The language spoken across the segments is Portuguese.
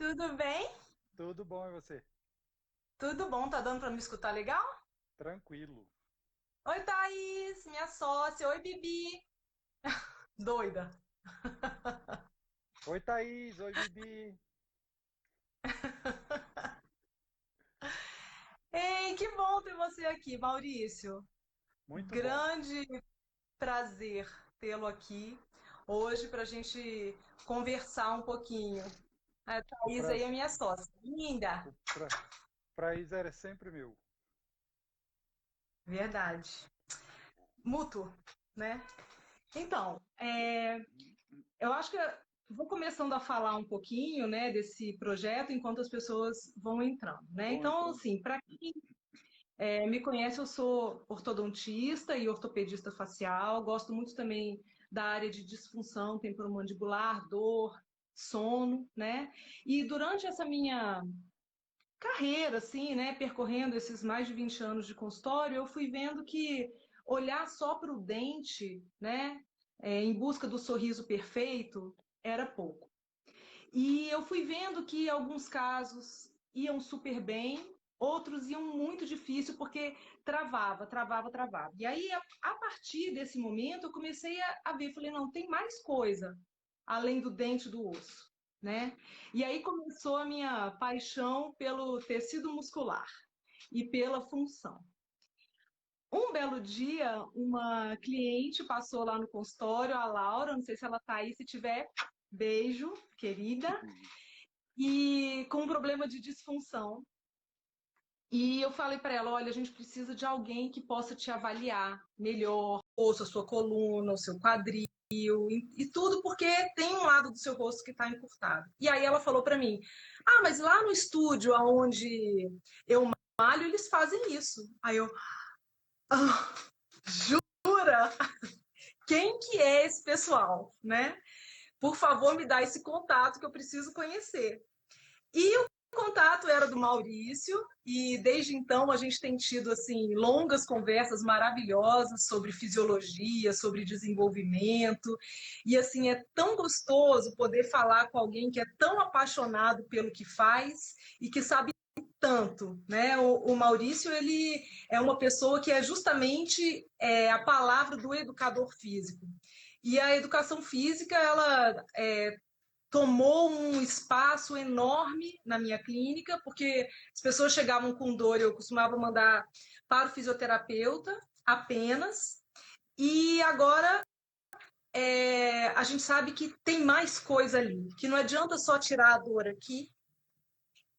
Tudo bem? Tudo bom e você? Tudo bom, tá dando pra me escutar legal? Tranquilo. Oi, Thaís, minha sócia. Oi, Bibi. Doida. Oi, Thaís. Oi, Bibi. Ei, que bom ter você aqui, Maurício. Muito bom. Grande prazer tê-lo aqui hoje pra gente conversar um pouquinho. A O, Thaís pra, aí é minha sócia. Linda. o pra, prazer é sempre meu. Verdade. Mútuo, né? Então, eu acho que eu vou começando a falar um pouquinho, né, desse projeto enquanto as pessoas vão entrando, né? Vão Então, entrando. assim, para quem me conhece, eu sou ortodontista e ortopedista facial, gosto muito também da área de disfunção temporomandibular, dor, sono, né? E durante essa minha carreira, assim, né, percorrendo esses mais de 20 anos de consultório, eu fui vendo que olhar só para o dente, né, em busca do sorriso perfeito, era pouco. E eu fui vendo que alguns casos iam super bem, outros iam muito difícil porque travava, travava, travava. E aí, a partir desse momento, eu comecei a ver, falei, não, tem mais coisa além do dente e do osso, né? E aí começou a minha paixão pelo tecido muscular e pela função. Um belo dia, uma cliente passou lá no consultório, a Laura, não sei se ela está aí, se tiver, beijo, querida, e com um problema de disfunção. E eu falei para ela, olha, a gente precisa de alguém que possa te avaliar melhor, ouça a sua coluna, o seu quadril e tudo porque tem um lado do seu rosto que está encurtado. E aí ela falou para mim, ah, mas lá no estúdio onde eu malho, eles fazem isso. Aí eu, ah, jura? Quem que é esse pessoal, né? Por favor, me dá esse contato que eu preciso conhecer. E o contato era do Maurício, e desde então a gente tem tido assim longas conversas maravilhosas sobre fisiologia, sobre desenvolvimento, e assim é tão gostoso poder falar com alguém que é tão apaixonado pelo que faz e que sabe tanto, né? O Maurício ele é uma pessoa que é justamente a palavra do educador físico. E a educação física ela tomou um espaço enorme na minha clínica, porque as pessoas chegavam com dor, eu costumava mandar para o fisioterapeuta apenas. E agora a gente sabe que tem mais coisa ali, que não adianta só tirar a dor aqui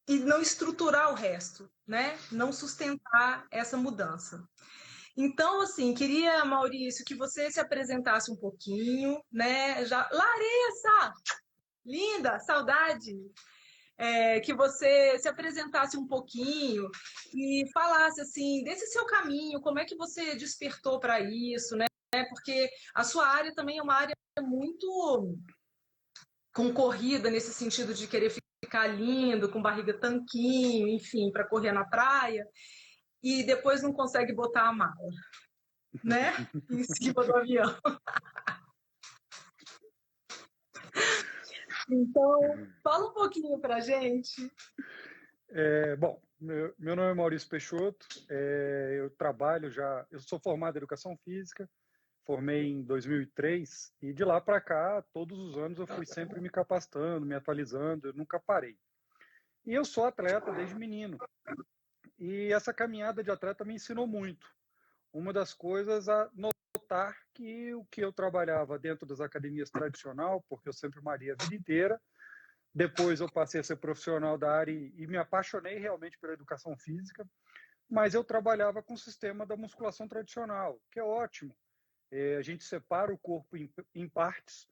e não estruturar o resto, né? Não sustentar essa mudança. Então, assim, queria, Maurício, que você se apresentasse um pouquinho, né? Já, Larissa, linda, saudade. Que você se apresentasse um pouquinho e falasse assim desse seu caminho, como é que você despertou para isso, né? Porque a sua área também é uma área muito concorrida nesse sentido de querer ficar lindo, com barriga tanquinho, enfim, para correr na praia e depois não consegue botar a mala, né? Em cima do avião. Então, fala um pouquinho para gente. Bom, meu nome é Maurício Peixoto. Eu trabalho já. Eu sou formado em Educação Física. Formei em 2003 e de lá para cá, todos os anos eu fui sempre me capacitando, me atualizando. Eu nunca parei. E eu sou atleta desde menino. E essa caminhada de atleta me ensinou muito. Uma das coisas a notar que o que eu trabalhava dentro das academias tradicional, porque eu sempre malhei a vida inteira, depois eu passei a ser profissional da área e me apaixonei realmente pela educação física, mas eu trabalhava com o sistema da musculação tradicional, que é ótimo. A gente separa o corpo em partes,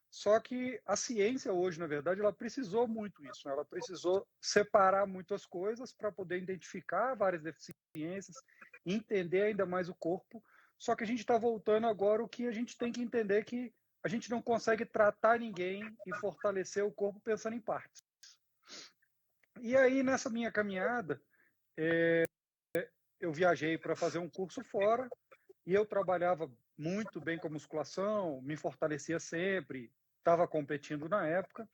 só que a ciência hoje, na verdade, ela precisou muito isso, né? Ela precisou separar muitas coisas para poder identificar várias deficiências, entender ainda mais o corpo. Só que a gente está voltando agora o que a gente tem que entender que a gente não consegue tratar ninguém e fortalecer o corpo pensando em partes. E aí, nessa minha caminhada, eu viajei para fazer um curso fora e eu trabalhava muito bem com a musculação, me fortalecia sempre, estava competindo na época.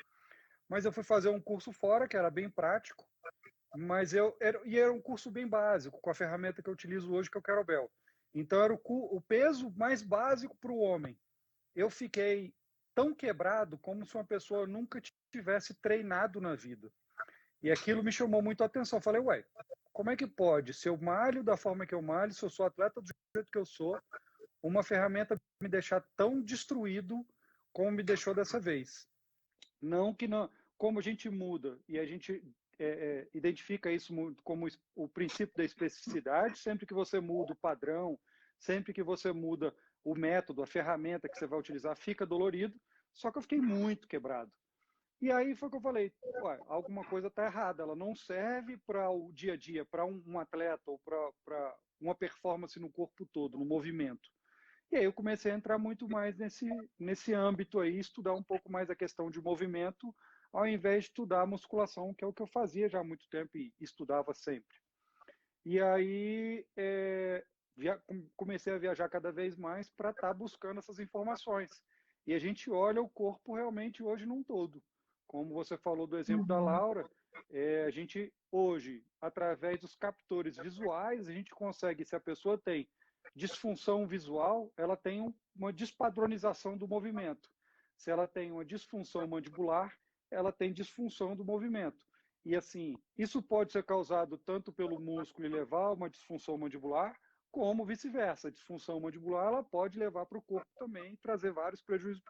mas eu fui fazer um curso fora, que era bem prático, mas era um curso bem básico, com a ferramenta que eu utilizo hoje, que é o Kettlebell. Então, era o peso mais básico para o homem. Eu fiquei tão quebrado como se uma pessoa nunca tivesse treinado na vida. E aquilo me chamou muito a atenção. Eu falei, ué, como é que pode? Se eu malho da forma que eu malho, se eu sou atleta do jeito que eu sou, uma ferramenta me deixar tão destruído como me deixou dessa vez. Não que não, como a gente muda e a gente identifica isso como o princípio da especificidade, sempre que você muda o padrão, sempre que você muda o método, a ferramenta que você vai utilizar, fica dolorido, só que eu fiquei muito quebrado. E aí foi que eu falei, ué, alguma coisa está errada, ela não serve para o dia a dia, para um atleta ou para uma performance no corpo todo, no movimento. E aí eu comecei a entrar muito mais nesse âmbito aí, estudar um pouco mais a questão de movimento, ao invés de estudar a musculação, que é o que eu fazia já há muito tempo e estudava sempre. E aí comecei a viajar cada vez mais para estar buscando essas informações. E a gente olha o corpo realmente hoje num todo. Como você falou do exemplo da Laura, a gente hoje, através dos captores visuais, a gente consegue, se a pessoa tem disfunção visual, ela tem uma despadronização do movimento. Se ela tem uma disfunção mandibular, ela tem disfunção do movimento. E assim, isso pode ser causado tanto pelo músculo e levar a uma disfunção mandibular, como vice-versa. A disfunção mandibular ela pode levar para o corpo também e trazer vários prejuízos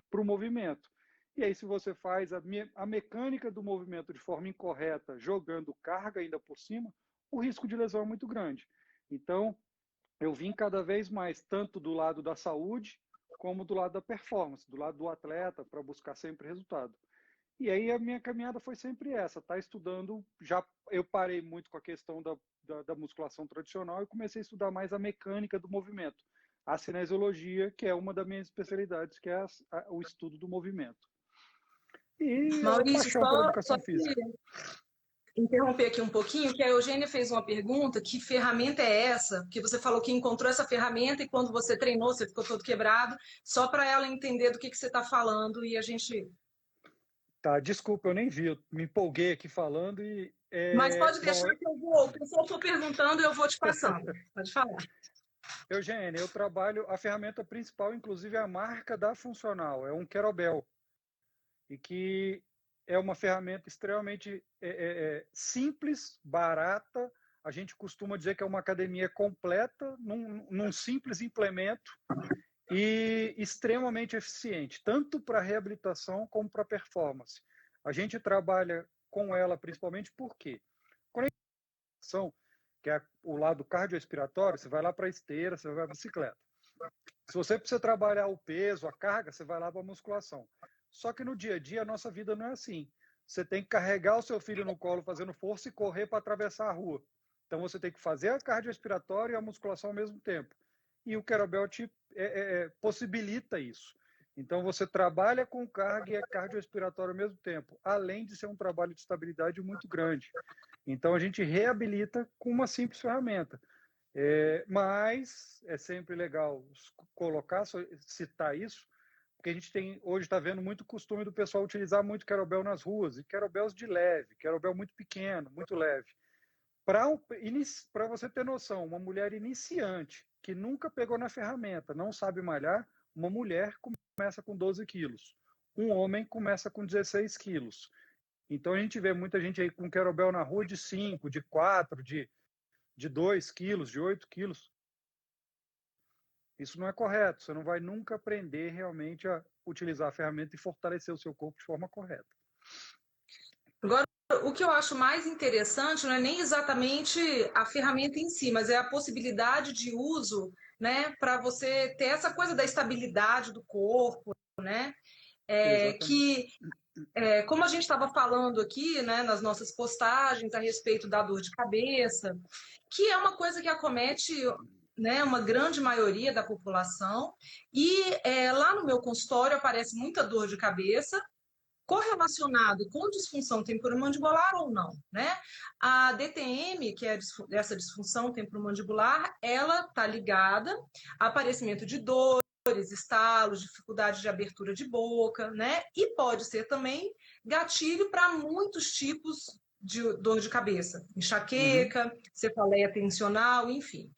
para o movimento. E aí, se você faz a mecânica do movimento de forma incorreta, jogando carga ainda por cima, o risco de lesão é muito grande. Então, eu vim cada vez mais tanto do lado da saúde, como do lado da performance, do lado do atleta, para buscar sempre resultado. E aí a minha caminhada foi sempre essa, tá estudando, eu parei muito com a questão da musculação tradicional e comecei a estudar mais a mecânica do movimento, a cinesiologia, que é uma das minhas especialidades, que é o estudo do movimento. E a Maurício, paixão pela só educação física. interromper aqui um pouquinho, que a Eugênia fez uma pergunta, que ferramenta é essa? Porque você falou que encontrou essa ferramenta e quando você treinou, você ficou todo quebrado, só para ela entender do que você está falando e a gente... Tá, desculpa, eu nem vi, eu me empolguei aqui falando e... Mas pode deixar que eu vou, o pessoal for perguntando e eu vou te passando. Pode falar. Eugênia, eu trabalho, a ferramenta principal, inclusive, é a marca da Funcional, é um Kettlebell, e que é uma ferramenta extremamente simples, barata. A gente costuma dizer que é uma academia completa, num simples implemento e extremamente eficiente, tanto para reabilitação como para performance. A gente trabalha com ela principalmente porque conexão, que é o lado cardiorrespiratório, você vai lá para a esteira, você vai para a bicicleta. Se você precisa trabalhar o peso, a carga, você vai lá para a musculação. Só que no dia a dia a nossa vida não é assim. Você tem que carregar o seu filho no colo fazendo força e correr para atravessar a rua. Então você tem que fazer a cardiorrespiratória e a musculação ao mesmo tempo. E o Kettlebell te possibilita isso. Então você trabalha com carga e cardiorrespiratório ao mesmo tempo, além de ser um trabalho de estabilidade muito grande. Então a gente reabilita com uma simples ferramenta. Mas é sempre legal colocar, citar isso, porque a gente tem, hoje está vendo muito costume do pessoal utilizar muito kettlebell nas ruas, e kettlebells de leve, kettlebell muito pequeno, muito leve. Para você ter noção, uma mulher iniciante, que nunca pegou na ferramenta, não sabe malhar, uma mulher começa com 12 quilos. Um homem começa com 16 quilos. Então a gente vê muita gente aí com kettlebell na rua de 5, de 4, de 2 quilos, de 8 quilos. Isso não é correto. Você não vai nunca aprender realmente a utilizar a ferramenta e fortalecer o seu corpo de forma correta. Agora, o que eu acho mais interessante não é nem exatamente a ferramenta em si, mas é a possibilidade de uso, né, para você ter essa coisa da estabilidade do corpo, né? Como a gente estava falando aqui, né, nas nossas postagens a respeito da dor de cabeça, que é uma coisa que acomete, né, uma grande maioria da população, e lá no meu consultório aparece muita dor de cabeça, correlacionado com disfunção temporomandibular ou não, né? A DTM, que é essa disfunção temporomandibular, ela está ligada a aparecimento de dores, dores, estalos, dificuldade de abertura de boca, né? E pode ser também gatilho para muitos tipos de dor de cabeça, Uhum. enxaqueca, cefaleia tensional, enfim.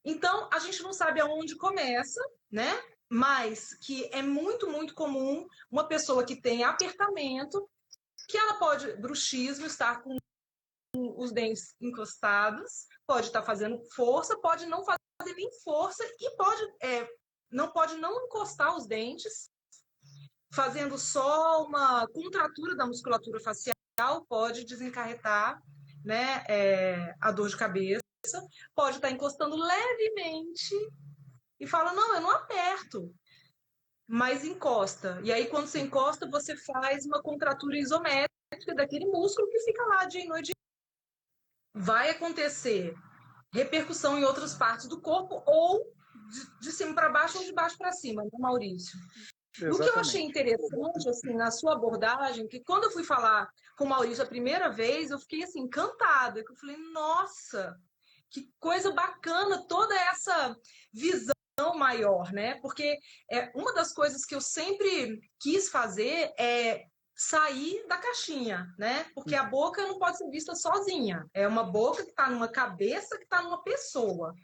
Então, a gente não sabe aonde começa, né? Mas que é muito, muito comum uma pessoa que tem apertamento, que ela pode, bruxismo, estar com os dentes encostados, pode estar fazendo força, pode não fazer nem força e não pode não encostar os dentes, fazendo só uma contratura da musculatura facial, pode desencaretar, né, a dor de cabeça, pode estar encostando levemente e fala, não, eu não aperto, mas encosta. E aí, quando você encosta, você faz uma contratura isométrica daquele músculo que fica lá dia e noite. Vai acontecer repercussão em outras partes do corpo, ou de cima para baixo ou de baixo para cima, né, Maurício? E o que eu achei Exatamente. interessante, assim, na sua abordagem, que quando eu fui falar com o Maurício a primeira vez, eu fiquei, assim, encantada. Eu falei, nossa, que coisa bacana toda essa visão maior, né? Porque uma das coisas que eu sempre quis fazer é sair da caixinha, né? Porque a boca não pode ser vista sozinha. É uma boca que está numa cabeça que está numa pessoa,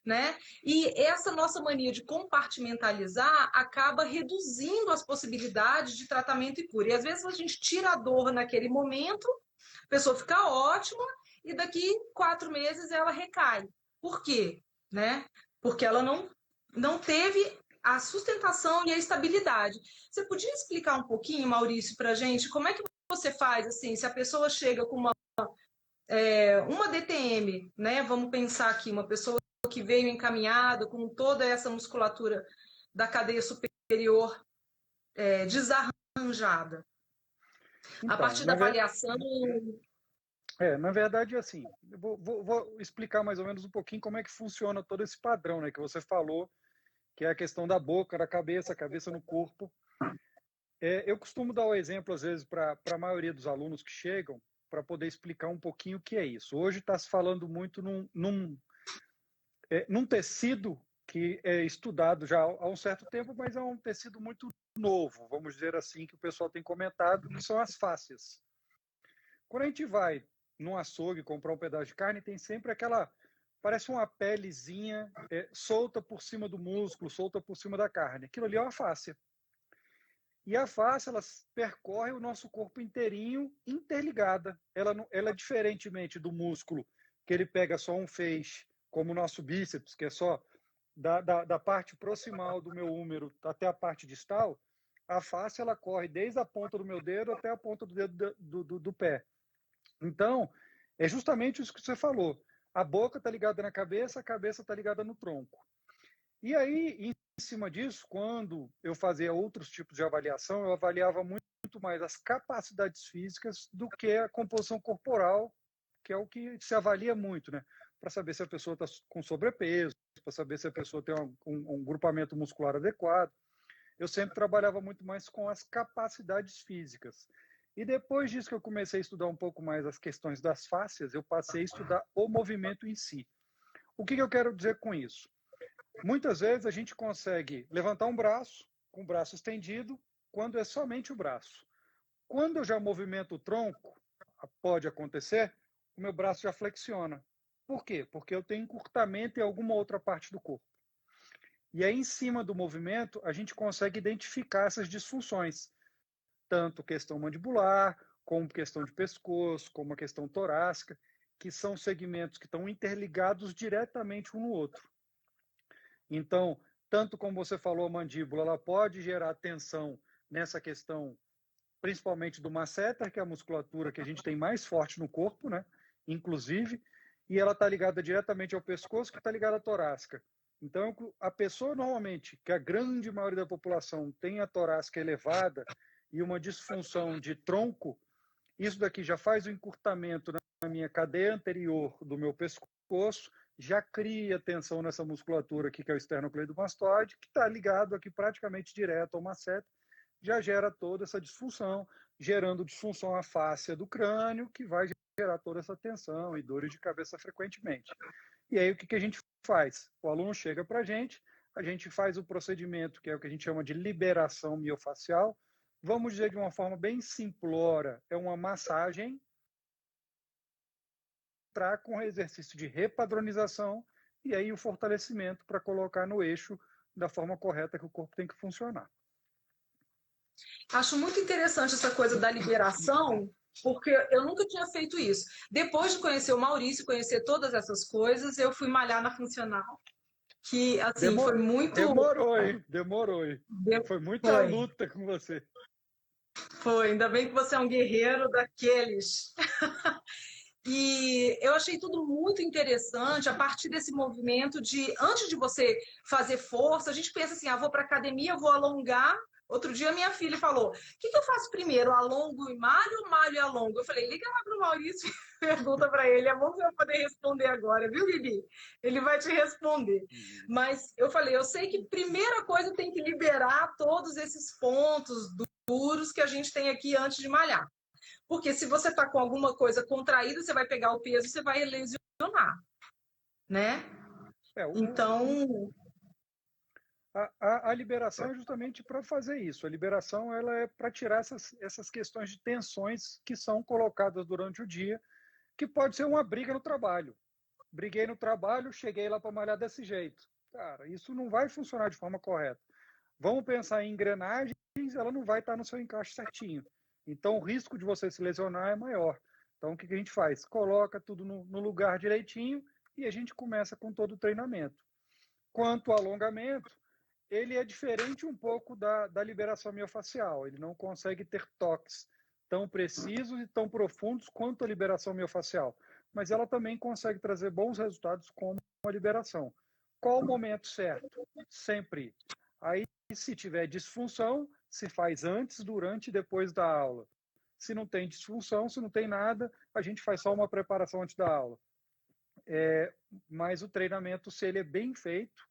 né? E essa nossa mania de compartimentalizar acaba reduzindo as possibilidades de tratamento e cura. E às vezes a gente tira a dor naquele momento, a pessoa fica ótima e daqui 4 meses ela recai. Por quê? Né? Porque ela não teve a sustentação e a estabilidade. Você podia explicar um pouquinho, Maurício, para a gente como é que você faz assim, se a pessoa chega com uma DTM, né? Vamos pensar aqui, uma pessoa que veio encaminhada com toda essa musculatura da cadeia superior desarranjada. A Então, partir da avaliação. na verdade, assim, eu vou explicar mais ou menos um pouquinho como é que funciona todo esse padrão, né, que você falou, que é a questão da boca, da cabeça, a cabeça no corpo. Eu costumo dar o exemplo, às vezes, para a maioria dos alunos que chegam, para poder explicar um pouquinho o que é isso. Hoje está se falando muito num tecido que é estudado já há um certo tempo, mas é um tecido muito novo, vamos dizer assim, que o pessoal tem comentado, que são as fáscias. Quando a gente vai num açougue comprar um pedaço de carne, tem sempre aquela, parece uma pelezinha solta por cima do músculo, solta por cima da carne. Aquilo ali é uma fáscia. E a face, ela percorre o nosso corpo inteirinho, interligada. Ela diferentemente do músculo, que ele pega só um feixe, como o nosso bíceps, que é só da parte proximal do meu húmero até a parte distal, a face, ela corre desde a ponta do meu dedo até a ponta do dedo do pé. Então, é justamente isso que você falou. A boca está ligada na cabeça, a cabeça está ligada no tronco. E aí, em cima disso, quando eu fazia outros tipos de avaliação, eu avaliava muito mais as capacidades físicas do que a composição corporal, que é o que se avalia muito, né? Para saber se a pessoa está com sobrepeso, para saber se a pessoa tem um grupamento muscular adequado. Eu sempre trabalhava muito mais com as capacidades físicas. E depois disso que eu comecei a estudar um pouco mais as questões das fáscias, eu passei a estudar o movimento em si. O que eu quero dizer com isso? Muitas vezes a gente consegue levantar um braço, com o braço estendido, quando é somente o braço. Quando eu já movimento o tronco, pode acontecer, o meu braço já flexiona. Por quê? Porque eu tenho encurtamento em alguma outra parte do corpo. E aí, em cima do movimento, a gente consegue identificar essas disfunções, tanto questão mandibular, como questão de pescoço, como a questão torácica, que são segmentos que estão interligados diretamente um no outro. Então, tanto como você falou, a mandíbula, ela pode gerar tensão nessa questão, principalmente do masseter, que é a musculatura que a gente tem mais forte no corpo, né? Inclusive, e ela está ligada diretamente ao pescoço, que está ligada à torácica. Então, a pessoa normalmente, que a grande maioria da população tem a torácica elevada e uma disfunção de tronco, isso daqui já faz o encurtamento na minha cadeia anterior do meu pescoço, já cria tensão nessa musculatura aqui, que é o esternocleidomastoide, que está ligado aqui praticamente direto ao masseter, já gera toda essa disfunção, gerando disfunção à fáscia do crânio, que vai gerar toda essa tensão e dores de cabeça frequentemente. E aí o que a gente faz? O aluno chega para a gente, a gente faz o procedimento, que é o que a gente chama de liberação miofacial. Vamos dizer de uma forma bem simplória, é uma massagem com exercício de repadronização e aí o fortalecimento para colocar no eixo da forma correta que o corpo tem que funcionar. Acho muito interessante essa coisa da liberação, porque eu nunca tinha feito isso. Depois de conhecer o Maurício, conhecer todas essas coisas, eu fui malhar na funcional, que assim foi muito. Demorou, hein? Demorou, hein? Foi muita Foi, luta com você. foi. Ainda bem que você é um guerreiro daqueles. E eu achei tudo muito interessante a partir desse movimento de, antes de você fazer força, a gente pensa assim, vou para academia, vou alongar. Outro dia minha filha falou, o que eu faço primeiro, alongo e malho ou malho e alongo? Eu falei, liga lá para o Maurício e pergunta para ele, é bom você poder responder agora, viu, Bibi? Ele vai te responder. Mas eu falei, eu sei que primeira coisa tem que liberar todos esses pontos duros que a gente tem aqui antes de malhar. Porque se você está com alguma coisa contraída, você vai pegar o peso e você vai lesionar, né? Então... A liberação é justamente para fazer isso. A liberação ela é para tirar essas questões de tensões que são colocadas durante o dia, que pode ser uma briga no trabalho. Briguei no trabalho, cheguei lá para malhar desse jeito. Cara, isso não vai funcionar de forma correta. Vamos pensar em engrenagens, ela não vai estar no seu encaixe certinho. Então, o risco de você se lesionar é maior. Então, o que a gente faz? Coloca tudo no lugar direitinho e a gente começa com todo o treinamento. Quanto ao alongamento, ele é diferente um pouco da liberação miofacial. Ele não consegue ter toques tão precisos e tão profundos quanto a liberação miofacial. Mas ela também consegue trazer bons resultados como a liberação. Qual o momento certo? Sempre. Aí, se tiver disfunção, se faz antes, durante e depois da aula. Se não tem disfunção, se não tem nada, a gente faz só uma preparação antes da aula. Mas o treinamento, se ele é bem feito,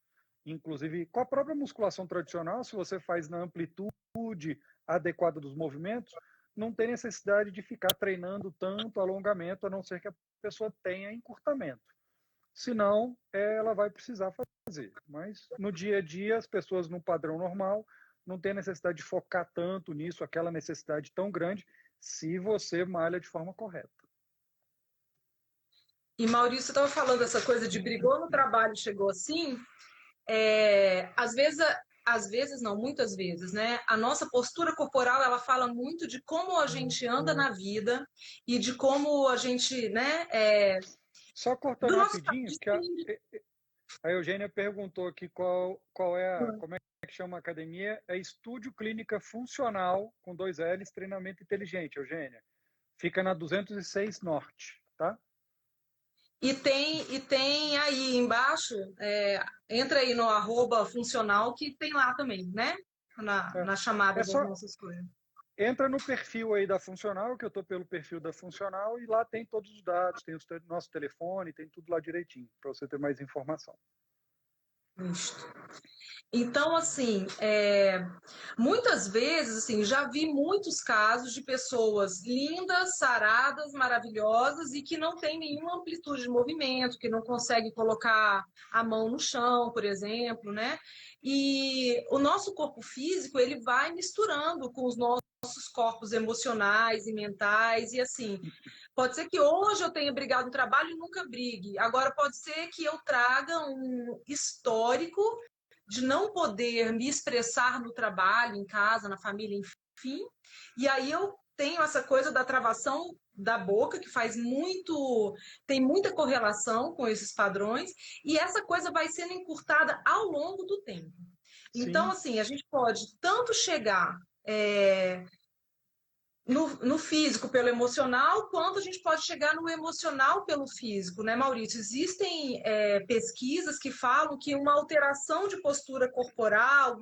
inclusive com a própria musculação tradicional, se você faz na amplitude adequada dos movimentos, não tem necessidade de ficar treinando tanto alongamento, a não ser que a pessoa tenha encurtamento. Senão, ela vai precisar fazer. Mas no dia a dia, as pessoas no padrão normal não tem necessidade de focar tanto nisso, aquela necessidade tão grande, se você malha de forma correta. E Maurício estava falando essa coisa de brigou no trabalho, chegou assim. Às vezes não, muitas vezes, né? A nossa postura corporal, ela fala muito de como a gente anda na vida e de como a gente, né? Só cortando Do nosso rapidinho, que a Eugênia perguntou aqui como é que chama a academia. É Estúdio Clínica Funcional, com 2 L's, Treinamento Inteligente, Eugênia. Fica na 206 Norte, tá? E tem aí embaixo, entra aí no @funcional que tem lá também, né? Na chamada das só nossas coisas. entra no perfil aí da Funcional, que eu estou pelo perfil da Funcional, e lá tem todos os dados, tem o nosso telefone, tem tudo lá direitinho, para você ter mais informação. Isso. Então, assim, muitas vezes, assim, já vi muitos casos de pessoas lindas, saradas, maravilhosas e que não tem nenhuma amplitude de movimento, que não consegue colocar a mão no chão, por exemplo, né? E o nosso corpo físico, ele vai misturando com os nossos corpos emocionais e mentais e assim. Pode ser que hoje eu tenha brigado no trabalho e nunca brigue. Agora pode ser que eu traga um histórico de não poder me expressar no trabalho, em casa, na família, enfim. E aí eu tenho essa coisa da travação da boca, que tem muita correlação com esses padrões, e essa coisa vai sendo encurtada ao longo do tempo. Então, Sim. assim, a gente pode tanto chegar no físico pelo emocional, quanto a gente pode chegar no emocional pelo físico, né, Maurício? Existem pesquisas que falam que uma alteração de postura corporal,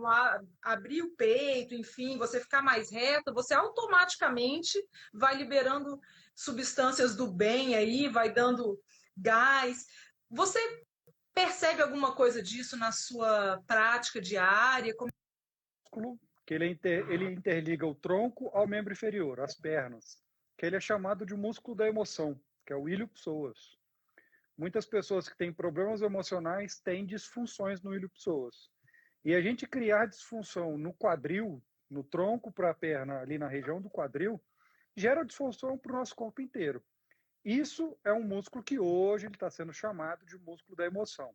abrir o peito, enfim, você ficar mais reta, você automaticamente vai liberando substâncias do bem aí, vai dando gás. Você percebe alguma coisa disso na sua prática diária? Que ele interliga o tronco ao membro inferior, as pernas, que ele é chamado de músculo da emoção, que é o ilho-psoas. Muitas pessoas que têm problemas emocionais têm disfunções no ilho-psoas. E a gente criar disfunção no quadril, no tronco para a perna, ali na região do quadril, gera disfunção para o nosso corpo inteiro. Isso é um músculo que hoje ele está sendo chamado de músculo da emoção.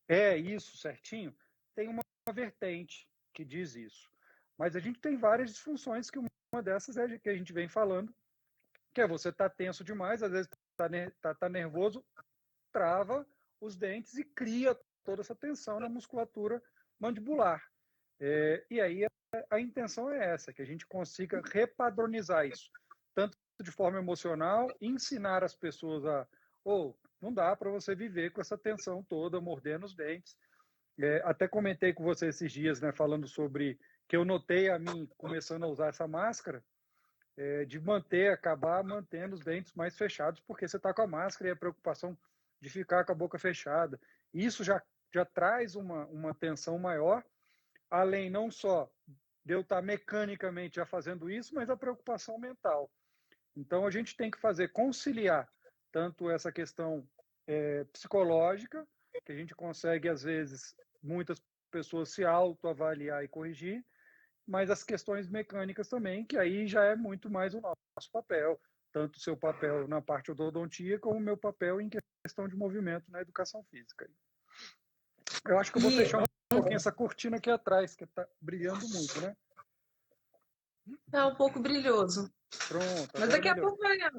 É isso certinho? Tem uma vertente que diz isso. Mas a gente tem várias disfunções, que uma dessas é que a gente vem falando, que é você estar tenso demais, às vezes tá nervoso, trava os dentes e cria toda essa tensão na musculatura mandibular. E aí a intenção é essa, que a gente consiga repadronizar isso, tanto de forma emocional, ensinar as pessoas a, não dá para você viver com essa tensão toda, mordendo os dentes. Até comentei com você esses dias, né, falando sobre que eu notei a mim começando a usar essa máscara, de acabar mantendo os dentes mais fechados, porque você está com a máscara e a preocupação de ficar com a boca fechada. Isso já traz uma tensão maior, além não só de eu estar mecanicamente já fazendo isso, mas a preocupação mental. Então, a gente tem que conciliar tanto essa questão psicológica, que a gente consegue, às vezes, muitas pessoas se autoavaliar e corrigir, mas as questões mecânicas também, que aí já é muito mais o nosso papel, tanto o seu papel na parte odontia, como o meu papel em questão de movimento na educação física. Eu acho que eu vou fechar um pouquinho essa cortina aqui atrás, que está brilhando muito, né? É um pouco brilhoso. Pronto. Mas daqui a pouco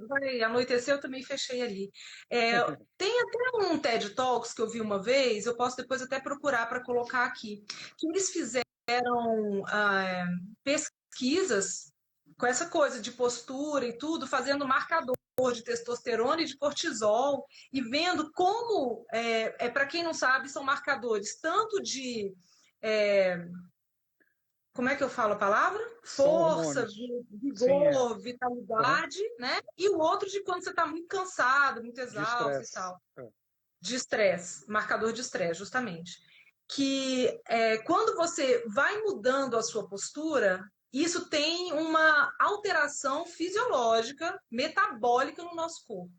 vai anoitecer, eu também fechei ali. Tem até um TED Talks que eu vi uma vez, eu posso depois até procurar para colocar aqui, que eles fizeram pesquisas com essa coisa de postura e tudo, fazendo marcador de testosterona e de cortisol, e vendo como, para quem não sabe, são marcadores tanto de... como é que eu falo a palavra? Força, vigor, Sim, vitalidade, né? E o outro de quando você está muito cansado, muito exausto e tal. De estresse, marcador de estresse, justamente. Que quando você vai mudando a sua postura, isso tem uma alteração fisiológica, metabólica no nosso corpo.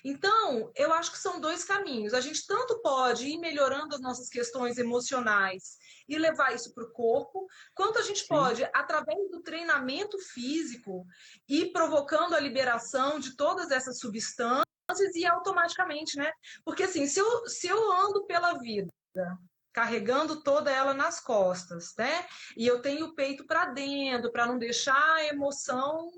Então, eu acho que são dois caminhos. A gente tanto pode ir melhorando as nossas questões emocionais e levar isso para o corpo, quanto a gente pode, através do treinamento físico, ir provocando a liberação de todas essas substâncias e automaticamente, né? Porque assim, se eu ando pela vida carregando toda ela nas costas, né? E eu tenho o peito para dentro, para não deixar a emoção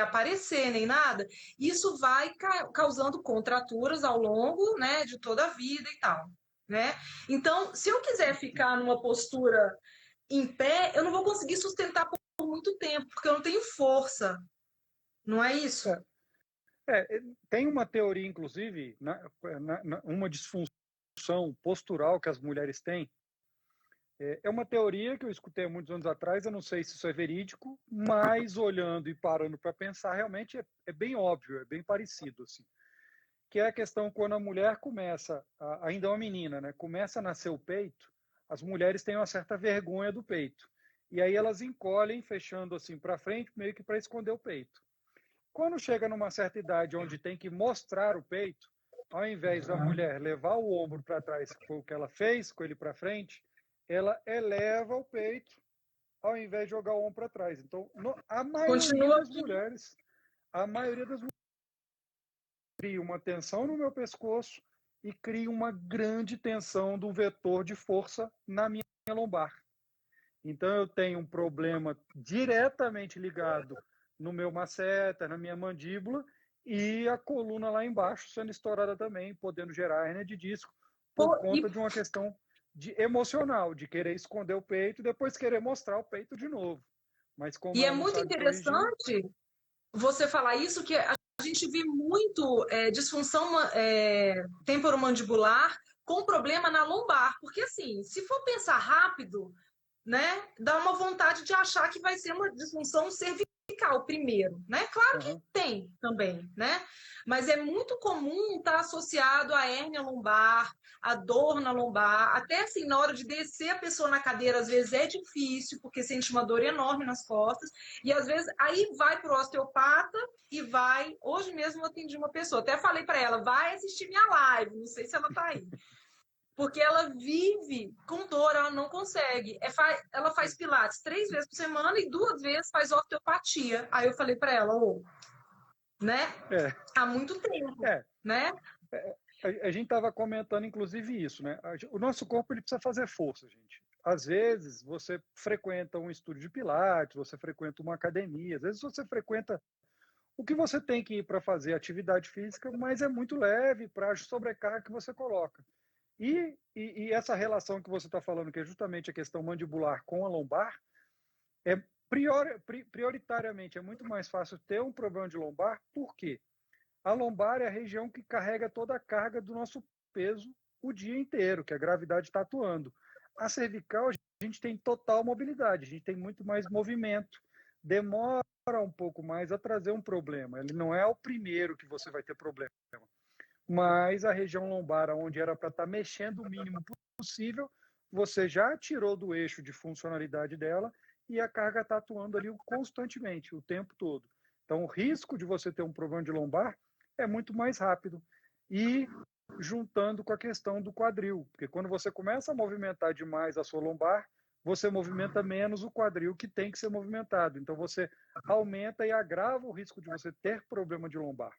aparecer nem nada, isso vai causando contraturas ao longo, né, de toda a vida e tal, né? Então, se eu quiser ficar numa postura em pé, eu não vou conseguir sustentar por muito tempo, porque eu não tenho força, não é isso? Tem uma teoria, inclusive, uma disfunção postural que as mulheres têm. É uma teoria que eu escutei há muitos anos atrás, eu não sei se isso é verídico, mas olhando e parando para pensar, realmente é bem óbvio, é bem parecido, assim. Que é a questão quando a mulher começa, ainda é uma menina, né, começa a nascer o peito, as mulheres têm uma certa vergonha do peito. E aí elas encolhem, fechando assim para frente, meio que para esconder o peito. Quando chega numa certa idade onde tem que mostrar o peito, ao invés da mulher levar o ombro para trás, que foi o que ela fez, com ele para frente, ela eleva o peito ao invés de jogar o ombro para trás. Então, a maioria das mulheres cria uma tensão no meu pescoço e cria uma grande tensão do vetor de força na minha lombar. Então, eu tenho um problema diretamente ligado no meu masseter, na minha mandíbula, e a coluna lá embaixo sendo estourada também, podendo gerar hernia de disco, por conta de uma questão emocional, de querer esconder o peito e depois querer mostrar o peito de novo. Mas como e ela é não muito sabe interessante você falar isso, que a gente vê muito disfunção temporomandibular com problema na lombar, porque assim, se for pensar rápido, né, dá uma vontade de achar que vai ser uma disfunção cervical primeiro, né? Claro que tem também, né? Mas é muito comum estar associado à hérnia lombar, a dor na lombar, até assim, na hora de descer a pessoa na cadeira, às vezes é difícil, porque sente uma dor enorme nas costas, e às vezes aí vai para o osteopata e vai. Hoje mesmo eu atendi uma pessoa, até falei para ela, vai assistir minha live, não sei se ela está aí. porque ela vive com dor, ela não consegue. Ela faz pilates 3 vezes por semana e 2 vezes faz osteopatia. Aí eu falei para ela, né? É, Há muito tempo, é. né? A gente estava comentando, inclusive, isso, né? O nosso corpo ele precisa fazer força, gente. Às vezes, você frequenta um estúdio de pilates, você frequenta uma academia, às vezes você frequenta o que você tem que ir para fazer atividade física, mas é muito leve para a sobrecarga que você coloca. E essa relação que você está falando, que é justamente a questão mandibular com a lombar, é prioritariamente é muito mais fácil ter um problema de lombar, por quê? A lombar é a região que carrega toda a carga do nosso peso o dia inteiro, que a gravidade está atuando. A cervical, a gente tem total mobilidade, a gente tem muito mais movimento. Demora um pouco mais a trazer um problema. Ele não é o primeiro que você vai ter problema. Mas a região lombar, onde era para estar mexendo o mínimo possível, você já tirou do eixo de funcionalidade dela e a carga está atuando ali constantemente, o tempo todo. Então, o risco de você ter um problema de lombar é muito mais rápido. E juntando com a questão do quadril, porque quando você começa a movimentar demais a sua lombar, você movimenta menos o quadril que tem que ser movimentado. Então, você aumenta e agrava o risco de você ter problema de lombar.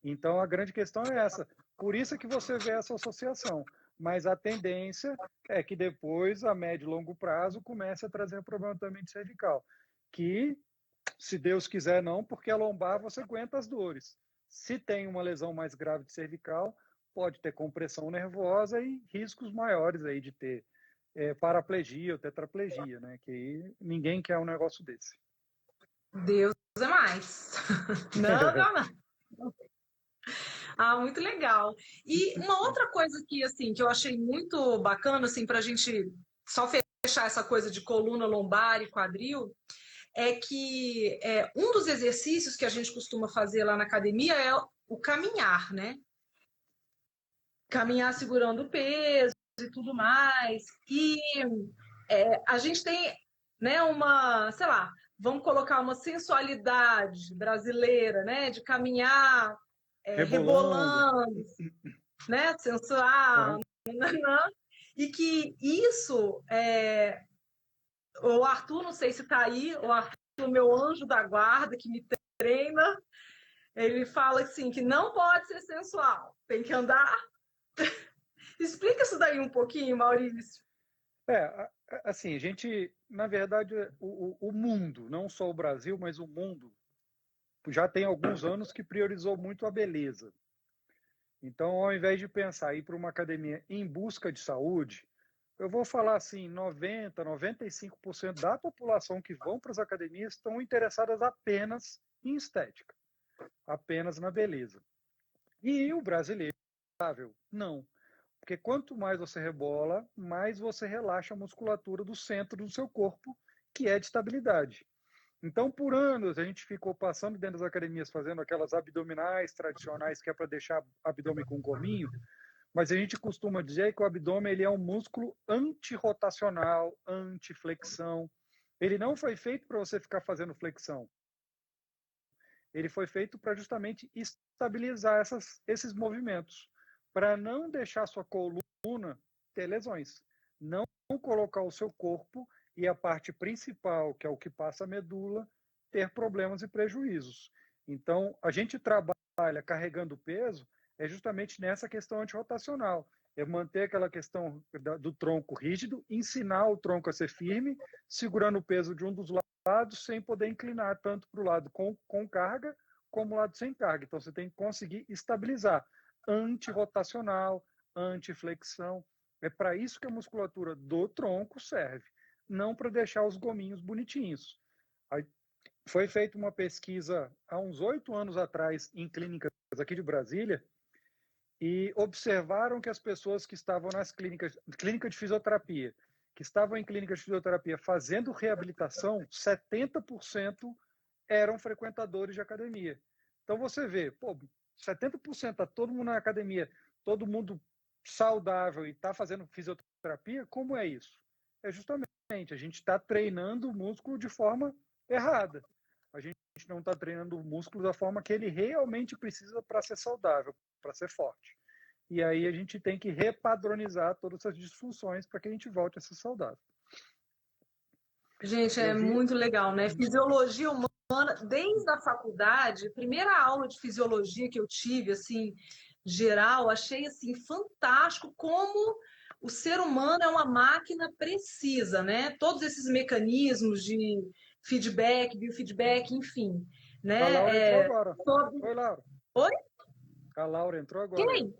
Então, a grande questão é essa. Por isso é que você vê essa associação. Mas a tendência é que depois, a médio e longo prazo, comece a trazer problema também de cervical. Que, se Deus quiser, não, porque a lombar você aguenta as dores. Se tem uma lesão mais grave de cervical, pode ter compressão nervosa e riscos maiores aí de ter paraplegia ou tetraplegia, né? Que ninguém quer um negócio desse. Deus é mais. Não, não, não. Ah, muito legal. E uma outra coisa que, assim, que eu achei muito bacana, assim, para a gente só fechar essa coisa de coluna lombar e quadril, é que um dos exercícios que a gente costuma fazer lá na academia é o caminhar, né? Caminhar segurando o peso e tudo mais. E a gente tem, né, sei lá, vamos colocar uma sensualidade brasileira, né, de caminhar Rebolando. rebolando, né, sensual, Uhum. e que isso, o Arthur, não sei se está aí, o Arthur, meu anjo da guarda, que me treina, ele fala assim, que não pode ser sensual, tem que andar. Explica isso daí um pouquinho, Maurício. Assim, a gente, na verdade, o mundo, não só o Brasil, mas o mundo, já tem alguns anos que priorizou muito a beleza. Então, ao invés de pensar em ir para uma academia em busca de saúde, eu vou falar assim, 90, 95% da população que vão para as academias estão interessadas apenas em estética, apenas na beleza. E o brasileiro, não. Porque quanto mais você rebola, mais você relaxa a musculatura do centro do seu corpo, que é de estabilidade. Então, por anos, a gente ficou passando dentro das academias fazendo aquelas abdominais tradicionais, que é para deixar o abdômen com um gominho, mas a gente costuma dizer que o abdômen ele é um músculo antirrotacional, antiflexão. Ele não foi feito para você ficar fazendo flexão. Ele foi feito para justamente estabilizar esses movimentos, para não deixar sua coluna ter lesões, não colocar o seu corpo e a parte principal, que é o que passa a medula, ter problemas e prejuízos. Então, a gente trabalha carregando peso é justamente nessa questão antirrotacional, é manter aquela questão do tronco rígido, ensinar o tronco a ser firme, segurando o peso de um dos lados sem poder inclinar tanto para o lado com carga como o lado sem carga. Então você tem que conseguir estabilizar. Antirrotacional, antiflexão. É para isso que a musculatura do tronco serve, não para deixar os gominhos bonitinhos. Aí foi feita uma pesquisa há uns 8 anos atrás em clínicas aqui de Brasília e observaram que as pessoas que estavam nas clínica de fisioterapia, que estavam em clínica de fisioterapia fazendo reabilitação, 70% eram frequentadores de academia. Então você vê, 70% está todo mundo na academia, todo mundo saudável e está fazendo fisioterapia, como é isso? É justamente, a gente está treinando o músculo de forma errada. A gente não está treinando o músculo da forma que ele realmente precisa para ser saudável, para ser forte. e aí a gente tem que repadronizar todas essas disfunções para que a gente volte a ser saudável. Gente, é Eu vi... muito legal, né? Fisiologia humana, desde a faculdade, primeira aula de fisiologia que eu tive, assim, geral, achei, assim, fantástico como o ser humano é uma máquina precisa, né? Todos esses mecanismos de feedback, biofeedback, enfim, A Laura entrou né? agora. Sobre... Oi, Laura. Oi? A Laura entrou agora aí. Quem?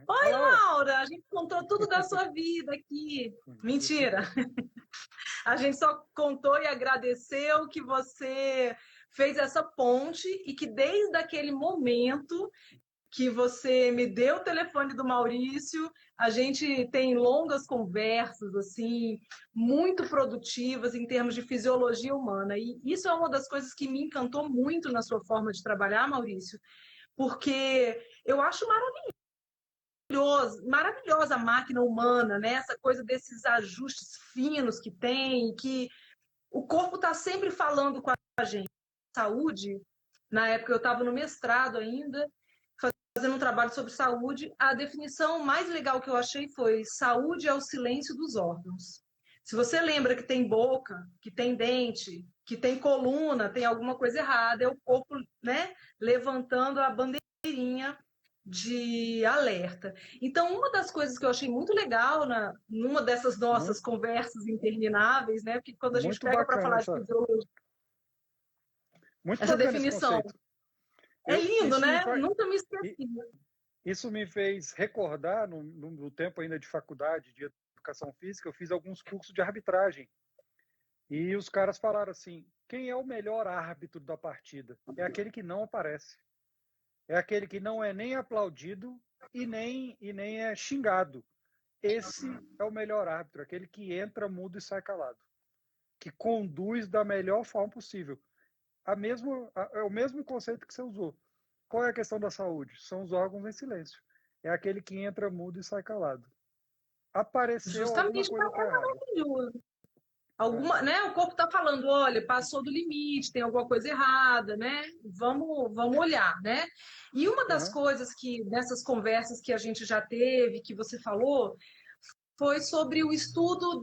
A Oi, Laura. Laura! A gente contou tudo da sua vida aqui. Mentira! A gente só contou e agradeceu que você fez essa ponte e que desde aquele momento que você me deu o telefone do Maurício, a gente tem longas conversas assim, muito produtivas em termos de fisiologia humana. E isso é uma das coisas que me encantou muito na sua forma de trabalhar, Maurício, porque eu acho maravilhosa a máquina humana, né? Essa coisa desses ajustes finos que tem, que o corpo está sempre falando com a gente. Saúde, na época eu estava no mestrado ainda, fazendo um trabalho sobre saúde, a definição mais legal que eu achei foi: saúde é o silêncio dos órgãos. Se você lembra que tem boca, que tem dente, que tem coluna, tem alguma coisa errada, é o corpo, né, levantando a bandeirinha de alerta. Então, uma das coisas que eu achei muito legal numa dessas nossas Muito, conversas intermináveis, né, porque quando a gente muito pega para bacana falar de fisiologia, muito essa bacana esse definição conceito. é lindo, Isso me né? faz, Nunca me esqueci. isso me fez recordar, no tempo ainda de faculdade de educação física, eu fiz alguns cursos de arbitragem. E os caras falaram assim: quem é o melhor árbitro da partida? É aquele que não aparece. É aquele que não é nem aplaudido e nem é xingado. Esse é o melhor árbitro, aquele que entra mudo e sai calado, que conduz da melhor forma possível. É o mesmo conceito que você usou. Qual é a questão da saúde? São os órgãos em silêncio. É aquele que entra mudo e sai calado. Apareceu, alguma Justamente coisa está errada. maravilhoso. Né? Alguma, né? O corpo está falando, olha, passou do limite, tem alguma coisa errada, né? Vamos olhar, né? E uma das Uhum. coisas que nessas conversas que a gente já teve, que você falou, foi sobre o estudo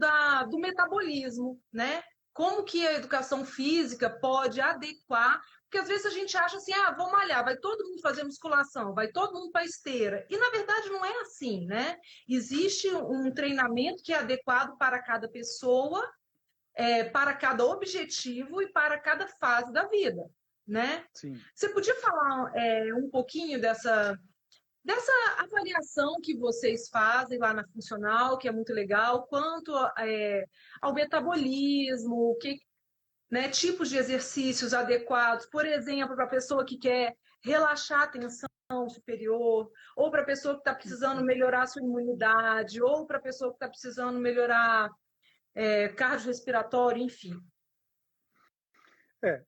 do metabolismo, né? Como que a educação física pode adequar, porque às vezes a gente acha assim, ah, vou malhar, vai todo mundo fazer musculação, vai todo mundo para esteira. E na verdade não é assim, né? Existe um treinamento que é adequado para cada pessoa, para cada objetivo e para cada fase da vida, né? Sim. Você podia falar um pouquinho dessa avaliação que vocês fazem lá na funcional, que é muito legal, quanto ao metabolismo, né, tipos de exercícios adequados, por exemplo, para a pessoa que quer relaxar a tensão superior, ou para a pessoa que está precisando melhorar a sua imunidade, ou para a pessoa que está precisando melhorar cardiorrespiratório, enfim. É,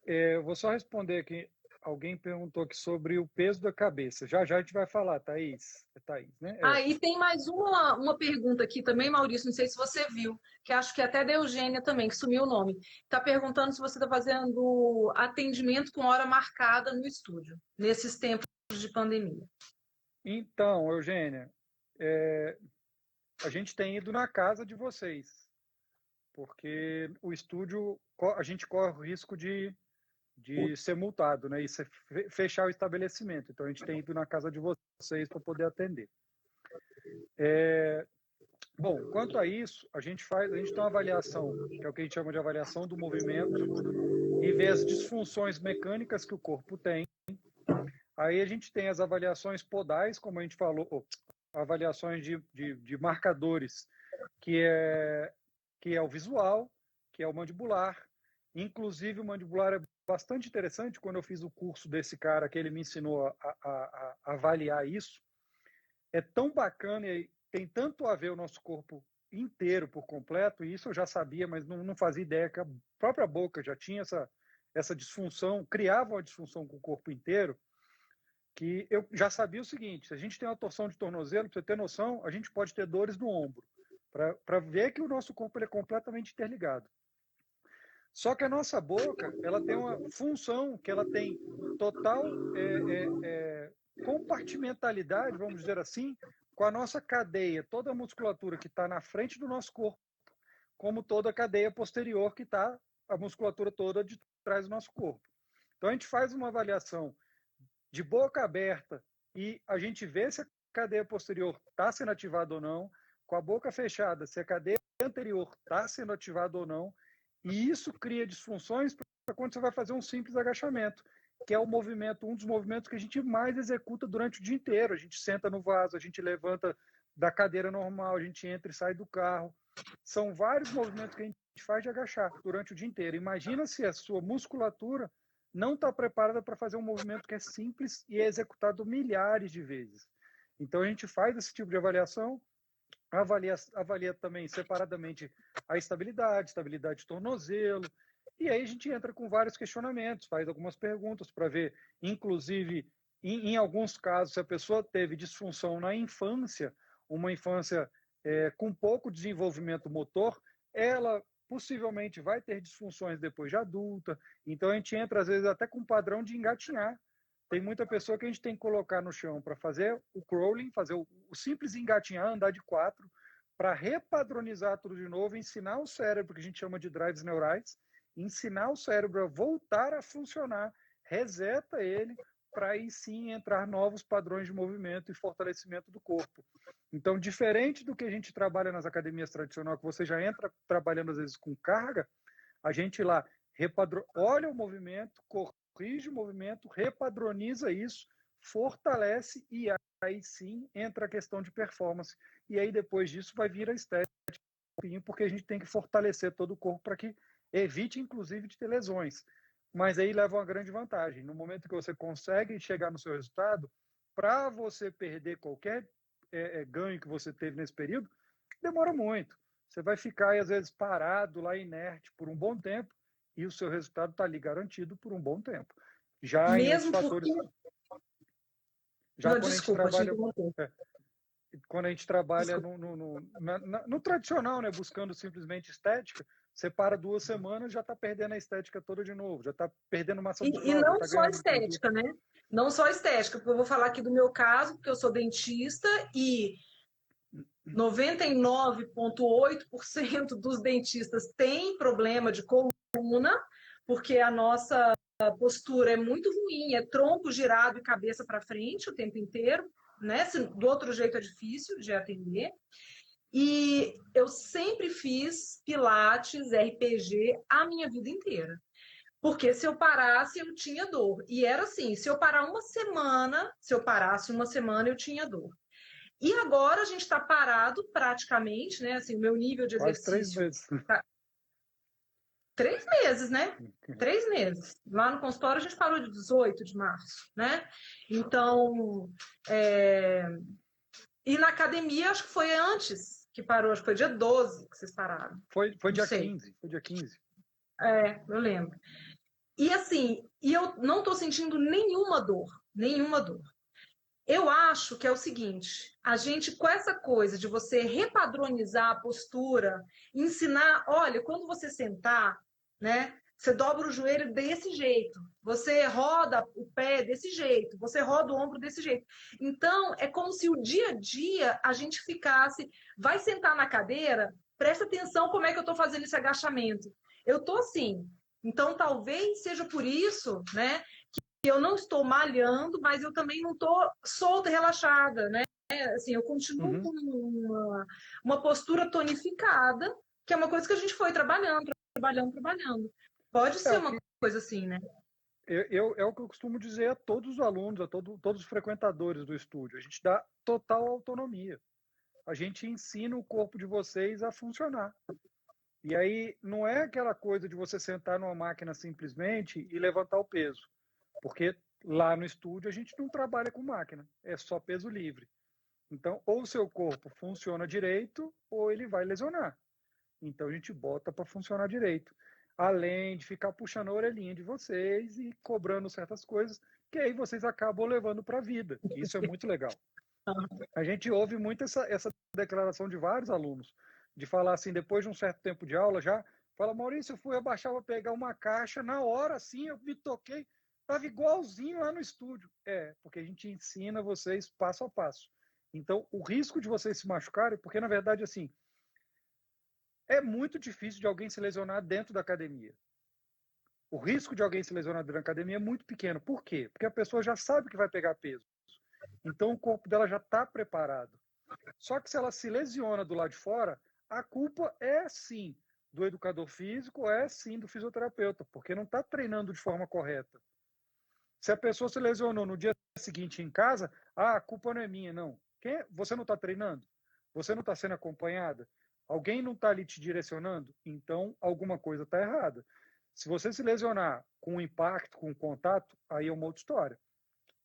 eu vou só responder aqui. Alguém perguntou aqui sobre o peso da cabeça. Já já a gente vai falar, Thaís. É Thaís, né? Ah, e tem mais uma pergunta aqui também, Maurício, não sei se você viu, que acho que até da Eugênia também, que sumiu o nome. Está perguntando se você está fazendo atendimento com hora marcada no estúdio, nesses tempos de pandemia. Então, Eugênia, é, a gente tem ido na casa de vocês, porque o estúdio, a gente corre o risco de ser multado, né? E fechar o estabelecimento. Então, a gente tem ido na casa de vocês para poder atender. Bom, quanto a isso, a gente tem uma avaliação, que é o que a gente chama de avaliação do movimento, e vê as disfunções mecânicas que o corpo tem. Aí a gente tem as avaliações podais, como a gente falou, avaliações de marcadores, que é o visual, que é o mandibular. Inclusive, o mandibular é bastante interessante. Quando eu fiz o curso desse cara, que ele me ensinou a avaliar isso, é tão bacana e tem tanto a ver o nosso corpo inteiro por completo, e isso eu já sabia, mas não fazia ideia que a própria boca já tinha essa disfunção, criava uma disfunção com o corpo inteiro, que eu já sabia o seguinte: se a gente tem uma torção de tornozelo, para você ter noção, a gente pode ter dores no ombro, para ver que o nosso corpo ele é completamente interligado. Só que a nossa boca, ela tem uma função que ela tem total compartimentalidade, vamos dizer assim, com a nossa cadeia, toda a musculatura que está na frente do nosso corpo, como toda a cadeia posterior que está a musculatura toda de trás do nosso corpo. Então a gente faz uma avaliação de boca aberta e a gente vê se a cadeia posterior está sendo ativada ou não, com a boca fechada, se a cadeia anterior está sendo ativada ou não, e isso cria disfunções para quando você vai fazer um simples agachamento, que é o movimento, um dos movimentos que a gente mais executa durante o dia inteiro. A gente senta no vaso, a gente levanta da cadeira normal, a gente entra e sai do carro. São vários movimentos que a gente faz de agachar durante o dia inteiro. Imagina se a sua musculatura não está preparada para fazer um movimento que é simples e é executado milhares de vezes. Então a gente faz esse tipo de avaliação, avalia também separadamente a estabilidade de tornozelo, e aí a gente entra com vários questionamentos, faz algumas perguntas para ver, inclusive, em alguns casos, se a pessoa teve disfunção na infância, uma infância com pouco desenvolvimento motor, ela possivelmente vai ter disfunções depois de adulta. Então a gente entra, às vezes, até com um padrão de engatinhar. Tem muita pessoa que a gente tem que colocar no chão para fazer o crawling, fazer o simples engatinhar, andar de 4, para repadronizar tudo de novo, ensinar o cérebro, que a gente chama de drives neurais, ensinar o cérebro a voltar a funcionar, reseta ele, para aí sim entrar novos padrões de movimento e fortalecimento do corpo. Então, diferente do que a gente trabalha nas academias tradicionais, que você já entra trabalhando às vezes com carga, a gente lá olha o movimento, corrige o movimento, repadroniza isso, fortalece e aí sim entra a questão de performance. E aí depois disso vai vir a estética, porque a gente tem que fortalecer todo o corpo para que evite inclusive de ter lesões. Mas aí leva uma grande vantagem. No momento que você consegue chegar no seu resultado, para você perder qualquer ganho que você teve nesse período, demora muito. Você vai ficar, às vezes, parado lá, inerte, por um bom tempo, e o seu resultado está ali garantido por um bom tempo. Já em outros Mesmo fatores... porque... Já Não, quando a gente desculpa, te trabalha... interromper. Quando a gente trabalha Desculpa. no tradicional, né, buscando simplesmente estética, você para 2 semanas, já está perdendo a estética toda de novo, já está perdendo massa E muscular, já não está só ganhando gordura. estética, né? Não só estética, porque eu vou falar aqui do meu caso, porque eu sou dentista e 99,8% dos dentistas têm problema de coluna, porque a nossa postura é muito ruim, é tronco girado e cabeça para frente o tempo inteiro, né? Do outro jeito é difícil de atender. E eu sempre fiz pilates, RPG a minha vida inteira. Porque se eu parasse, eu tinha dor. E era assim, se eu parar uma semana, se eu parasse uma semana, eu tinha dor. E agora a gente está parado praticamente, né? Assim, o meu nível de Quase 3 exercício meses. tá 3 meses, né? 3 meses. Lá no consultório a gente parou de 18 de março, né? Então, e na academia acho que foi antes que parou, acho que foi dia 12 que vocês pararam. Foi Não dia sei. 15, foi dia 15. Eu lembro. E assim, eu não estou sentindo nenhuma dor, nenhuma dor. Eu acho que é o seguinte, a gente com essa coisa de você repadronizar a postura, ensinar, olha, quando você sentar, né, você dobra o joelho desse jeito, você roda o pé desse jeito, você roda o ombro desse jeito. Então, é como se o dia a dia a gente ficasse, vai sentar na cadeira, presta atenção como é que eu estou fazendo esse agachamento. Eu estou assim. Então, talvez seja por isso, né, eu não estou malhando, mas eu também não estou solta e relaxada, né? Assim, eu continuo com Uhum. uma postura tonificada, que é uma coisa que a gente foi trabalhando, trabalhando, trabalhando. Pode É ser o uma que coisa assim, né? é o que eu costumo dizer a todos os alunos, a todos os frequentadores do estúdio. A gente dá total autonomia. A gente ensina o corpo de vocês a funcionar. E aí não é aquela coisa de você sentar numa máquina simplesmente e levantar o peso. Porque lá no estúdio a gente não trabalha com máquina, é só peso livre. Então, ou o seu corpo funciona direito, ou ele vai lesionar. Então, a gente bota para funcionar direito. Além de ficar puxando a orelhinha de vocês e cobrando certas coisas, que aí vocês acabam levando para a vida. Isso é muito legal. A gente ouve muito essa declaração de vários alunos, de falar assim, depois de um certo tempo de aula já, fala, Maurício, eu fui abaixar para pegar uma caixa, na hora assim, eu me toquei, estava igualzinho lá no estúdio. Porque a gente ensina vocês passo a passo. Então, o risco de vocês se machucarem, porque na verdade, assim, é muito difícil de alguém se lesionar dentro da academia. O risco de alguém se lesionar dentro da academia é muito pequeno. Por quê? Porque a pessoa já sabe que vai pegar peso. Então, o corpo dela já está preparado. Só que se ela se lesiona do lado de fora, a culpa é sim do educador físico, é sim do fisioterapeuta, porque não está treinando de forma correta. Se a pessoa se lesionou no dia seguinte em casa, a culpa não é minha, não. Você não está treinando? Você não está sendo acompanhada? Alguém não está ali te direcionando? Então, alguma coisa está errada. Se você se lesionar com impacto, com contato, aí é uma outra história.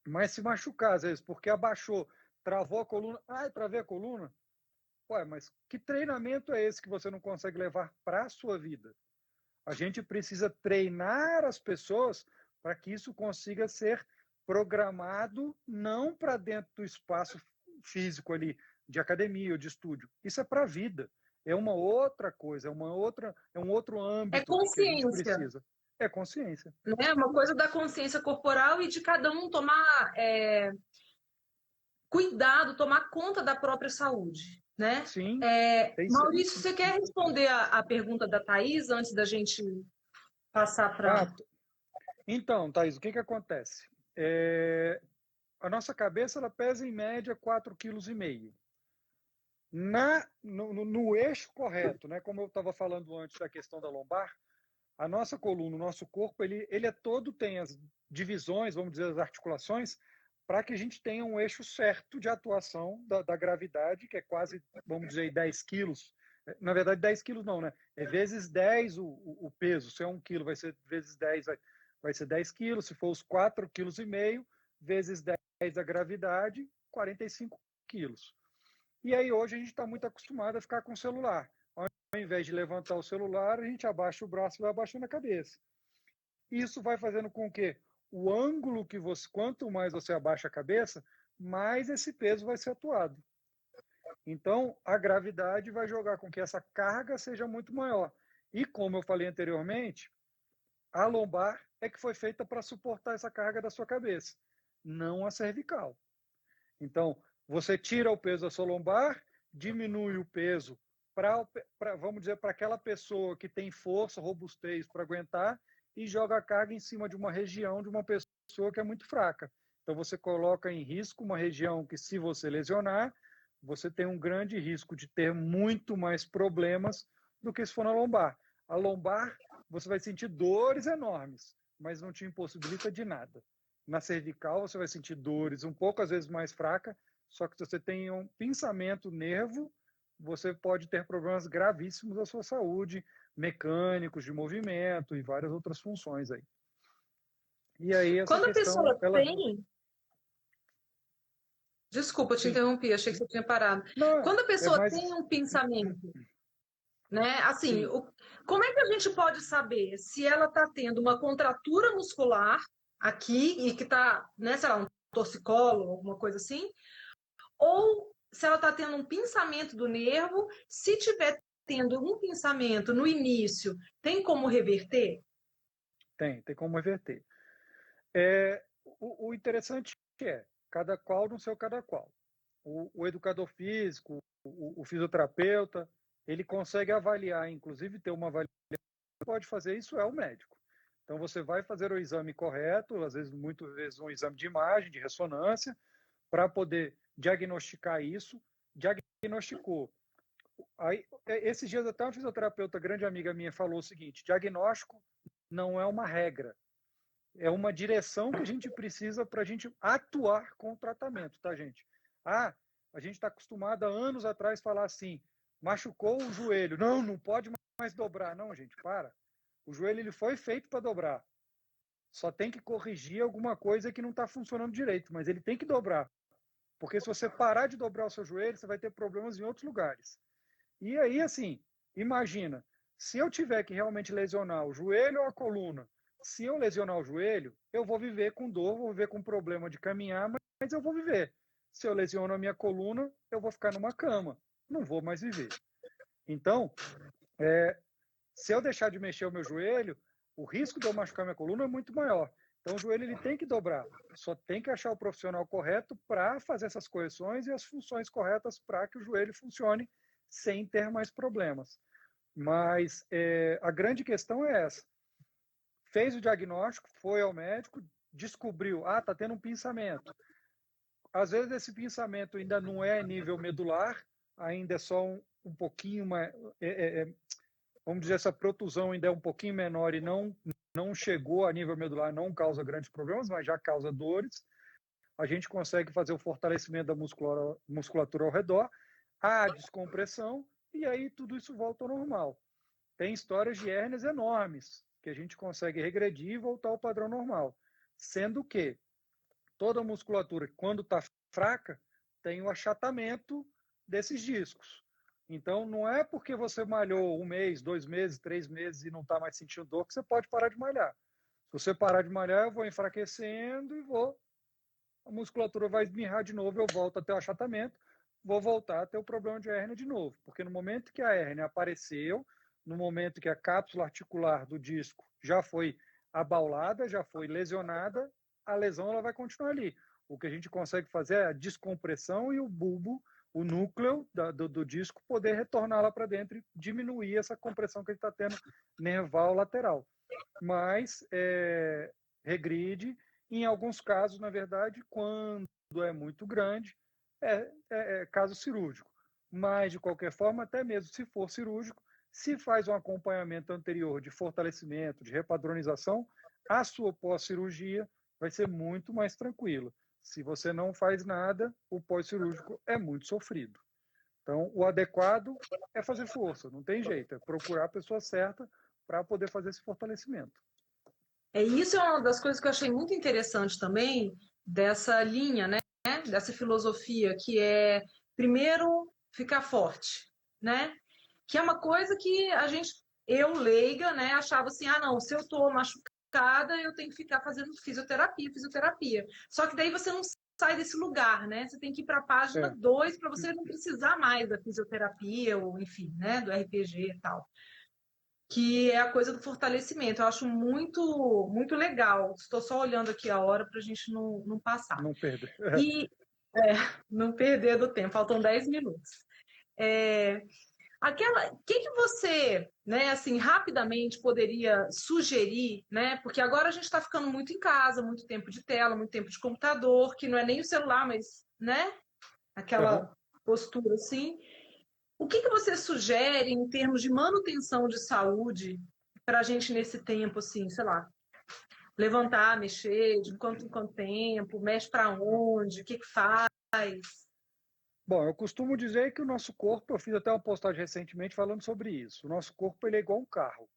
Mas se machucar, às vezes, porque abaixou, travou a coluna, travei a coluna, ué, mas que treinamento é esse que você não consegue levar para a sua vida? A gente precisa treinar as pessoas para que isso consiga ser programado não para dentro do espaço físico ali, de academia ou de estúdio. Isso é para a vida. É uma outra coisa, é um outro É âmbito que a gente consciência, precisa. É consciência. né? Uma coisa da consciência corporal e de cada um tomar cuidado, tomar conta da própria saúde, né? Sim, é isso aí. Maurício, você quer responder a pergunta da Thaís antes da gente passar para... Ah, então, Thaís, o que acontece? A nossa cabeça ela pesa em média 4,5 kg. No eixo correto, né? Como eu estava falando antes da questão da lombar, a nossa coluna, o nosso corpo, ele é todo, tem as divisões, vamos dizer, as articulações, para que a gente tenha um eixo certo de atuação da gravidade, que é quase, vamos dizer, 10 quilos. Na verdade, 10 quilos não, né? É vezes 10 o peso. Se é 1 quilo, vai ser vezes 10, vai ser 10 quilos. Se for os 4,5 kg, vezes 10 a gravidade, 45 quilos. E aí hoje a gente está muito acostumado a ficar com o celular. Ao invés de levantar o celular, a gente abaixa o braço e vai abaixando a cabeça. Isso vai fazendo com que o ângulo que você, quanto mais você abaixa a cabeça, mais esse peso vai ser atuado. Então, a gravidade vai jogar com que essa carga seja muito maior. E como eu falei anteriormente, a lombar é que foi feita para suportar essa carga da sua cabeça, não a cervical. Então, você tira o peso da sua lombar, diminui o peso vamos dizer, para aquela pessoa que tem força, robustez para aguentar e joga a carga em cima de uma região de uma pessoa que é muito fraca. Então, você coloca em risco uma região que, se você lesionar, você tem um grande risco de ter muito mais problemas do que se for na lombar. A lombar, você vai sentir dores enormes, mas não te impossibilita de nada. Na cervical, você vai sentir dores um pouco, às vezes, mais fraca, só que se você tem um pinçamento nervo, você pode ter problemas gravíssimos da sua saúde, mecânicos, de movimento e várias outras funções aí. E aí, essa Quando a questão, pessoa ela... tem... Desculpa, eu te Sim. interrompi, achei que você tinha parado. Não, Quando a é pessoa mais... tem um pensamento, né? Assim, Sim, como é que a gente pode saber se ela está tendo uma contratura muscular aqui e que está, né, sei lá, um torcicolo, alguma coisa assim, ou se ela está tendo um pinçamento do nervo? Se tiver tendo um pinçamento no início, tem como reverter? tem como reverter. O interessante é, cada qual no seu cada qual. O educador físico, o fisioterapeuta, ele consegue avaliar, inclusive ter uma avaliação, pode fazer isso é o médico. Então você vai fazer o exame correto, às vezes, muitas vezes um exame de imagem, de ressonância, para poder diagnosticar isso. Diagnosticou. Aí, esses dias até uma fisioterapeuta, grande amiga minha, falou o seguinte: diagnóstico não é uma regra, é uma direção que a gente precisa para a gente atuar com o tratamento, tá, gente? A gente está acostumado há anos atrás falar assim, machucou o joelho, não pode mais dobrar. Não, gente, para. O joelho ele foi feito para dobrar. Só tem que corrigir alguma coisa que não está funcionando direito, mas ele tem que dobrar. Porque se você parar de dobrar o seu joelho, você vai ter problemas em outros lugares. E aí, assim, imagina, se eu tiver que realmente lesionar o joelho ou a coluna, se eu lesionar o joelho, eu vou viver com dor, vou viver com problema de caminhar, mas eu vou viver. Se eu lesiono a minha coluna, eu vou ficar numa cama, não vou mais viver. Então, se eu deixar de mexer o meu joelho, o risco de eu machucar minha coluna é muito maior. Então, o joelho ele tem que dobrar. Só tem que achar o profissional correto para fazer essas correções e as funções corretas para que o joelho funcione sem ter mais problemas. Mas a grande questão é essa. Fez o diagnóstico, foi ao médico, descobriu, está tendo um pinçamento. Às vezes esse pinçamento ainda não é nível medular, ainda é só um pouquinho mais... vamos dizer, essa protusão ainda é um pouquinho menor e não chegou a nível medular, não causa grandes problemas, mas já causa dores. A gente consegue fazer o fortalecimento da musculatura ao redor, a descompressão, e aí tudo isso volta ao normal. Tem histórias de hérnias enormes, que a gente consegue regredir e voltar ao padrão normal. Sendo que toda a musculatura, quando está fraca, tem o achatamento desses discos. Então, não é porque você malhou 1 mês, 2 meses, 3 meses e não está mais sentindo dor que você pode parar de malhar. Se você parar de malhar, eu vou enfraquecendo e a musculatura vai esmirrar de novo, eu volto a ter o achatamento, vou voltar a ter o problema de hérnia de novo. Porque no momento que a hérnia apareceu, no momento que a cápsula articular do disco já foi abaulada, já foi lesionada, a lesão ela vai continuar ali. O que a gente consegue fazer é a descompressão e o bulbo, o núcleo do disco, poder retornar lá para dentro e diminuir essa compressão que ele está tendo nerval lateral. Mas regride. Em alguns casos, na verdade, quando é muito grande, é caso cirúrgico. Mas, de qualquer forma, até mesmo se for cirúrgico, se faz um acompanhamento anterior de fortalecimento, de repadronização, a sua pós-cirurgia vai ser muito mais tranquila. Se você não faz nada, o pós-cirúrgico é muito sofrido. Então, o adequado é fazer força, não tem jeito, é procurar a pessoa certa para poder fazer esse fortalecimento. Isso é uma das coisas que eu achei muito interessante também dessa linha, né? Dessa filosofia, que é primeiro ficar forte, né? Que é uma coisa que eu leiga, né, achava assim, não, se eu estou machucada, eu tenho que ficar fazendo fisioterapia. Só que daí você não sai desse lugar, né? Você tem que ir para a página 2 para você não precisar mais da fisioterapia, ou enfim, né, do RPG e tal. Que é a coisa do fortalecimento. Eu acho muito, muito legal. Estou só olhando aqui a hora para a gente não passar. Não perder. E não perder do tempo, faltam 10 minutos. Que você, né, assim, rapidamente poderia sugerir, né? Porque agora a gente está ficando muito em casa, muito tempo de tela, muito tempo de computador, que não é nem o celular, mas, né? Aquela postura assim. O que você sugere em termos de manutenção de saúde para a gente nesse tempo, assim, sei lá, levantar, mexer, de quanto em quanto tempo, mexe para onde, o que faz? Bom, eu costumo dizer que o nosso corpo, eu fiz até uma postagem recentemente falando sobre isso, o nosso corpo ele é igual um carro.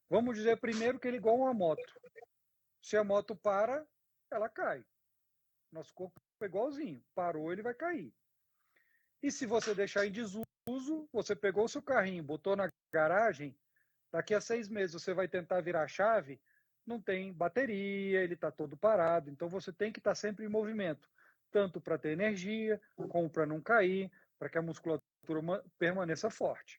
Vamos dizer primeiro que ele é igual uma moto. Se a moto para, ela cai. Nosso corpo é igualzinho, parou, ele vai cair. E se você deixar em desuso, você pegou o seu carrinho, botou na garagem, daqui a 6 meses você vai tentar virar a chave, não tem bateria, ele está todo parado. Então você tem que estar sempre em movimento, tanto para ter energia, como para não cair, para que a musculatura permaneça forte.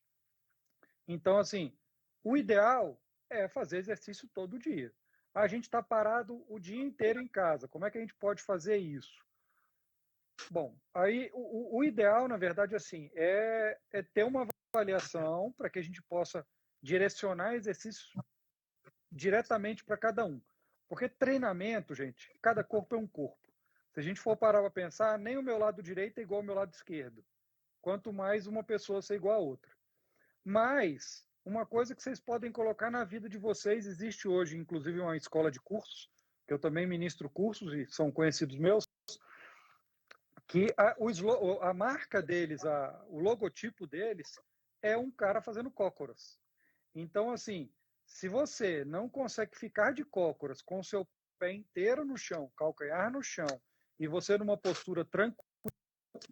Então, assim, o ideal é fazer exercício todo dia. A gente está parado o dia inteiro em casa. Como é que a gente pode fazer isso? Bom, aí o ideal, na verdade, assim, é ter uma avaliação para que a gente possa direcionar exercícios diretamente para cada um. Porque treinamento, gente, cada corpo é um corpo. Se a gente for parar para pensar, nem o meu lado direito é igual ao meu lado esquerdo. Quanto mais uma pessoa ser igual a outra. Mas, uma coisa que vocês podem colocar na vida de vocês, existe hoje, inclusive, uma escola de cursos, que eu também ministro cursos e são conhecidos meus, que a marca deles, o logotipo deles, é um cara fazendo cócoras. Então, assim, se você não consegue ficar de cócoras com o seu pé inteiro no chão, calcanhar no chão, e você numa postura tranquila,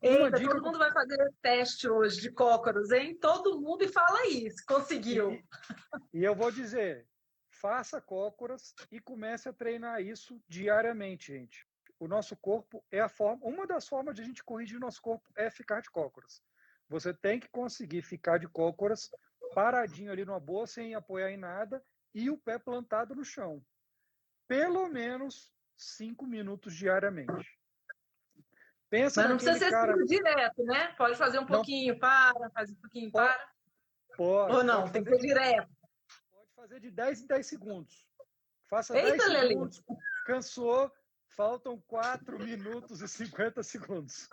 Eita, todo mundo vai fazer teste hoje de cócoras, hein? Todo mundo e fala isso, conseguiu. E eu vou dizer, faça cócoras e comece a treinar isso diariamente, gente. O nosso corpo é uma das formas de a gente corrigir o nosso corpo é ficar de cócoras. Você tem que conseguir ficar de cócoras paradinho ali numa boa, sem apoiar em nada, e o pé plantado no chão. pelo menos 5 minutos diariamente. Pensa Mas não precisa naquele ser cara... sempre direto, né? Pode fazer um Não pouquinho, para, faz um pouquinho, pode, para. Ou pode não, tem que fazer ser direto. pode fazer de 10 em 10 segundos. Faça 10 Eita, Lelê! segundos, cansou, faltam 4 minutos e 50 segundos.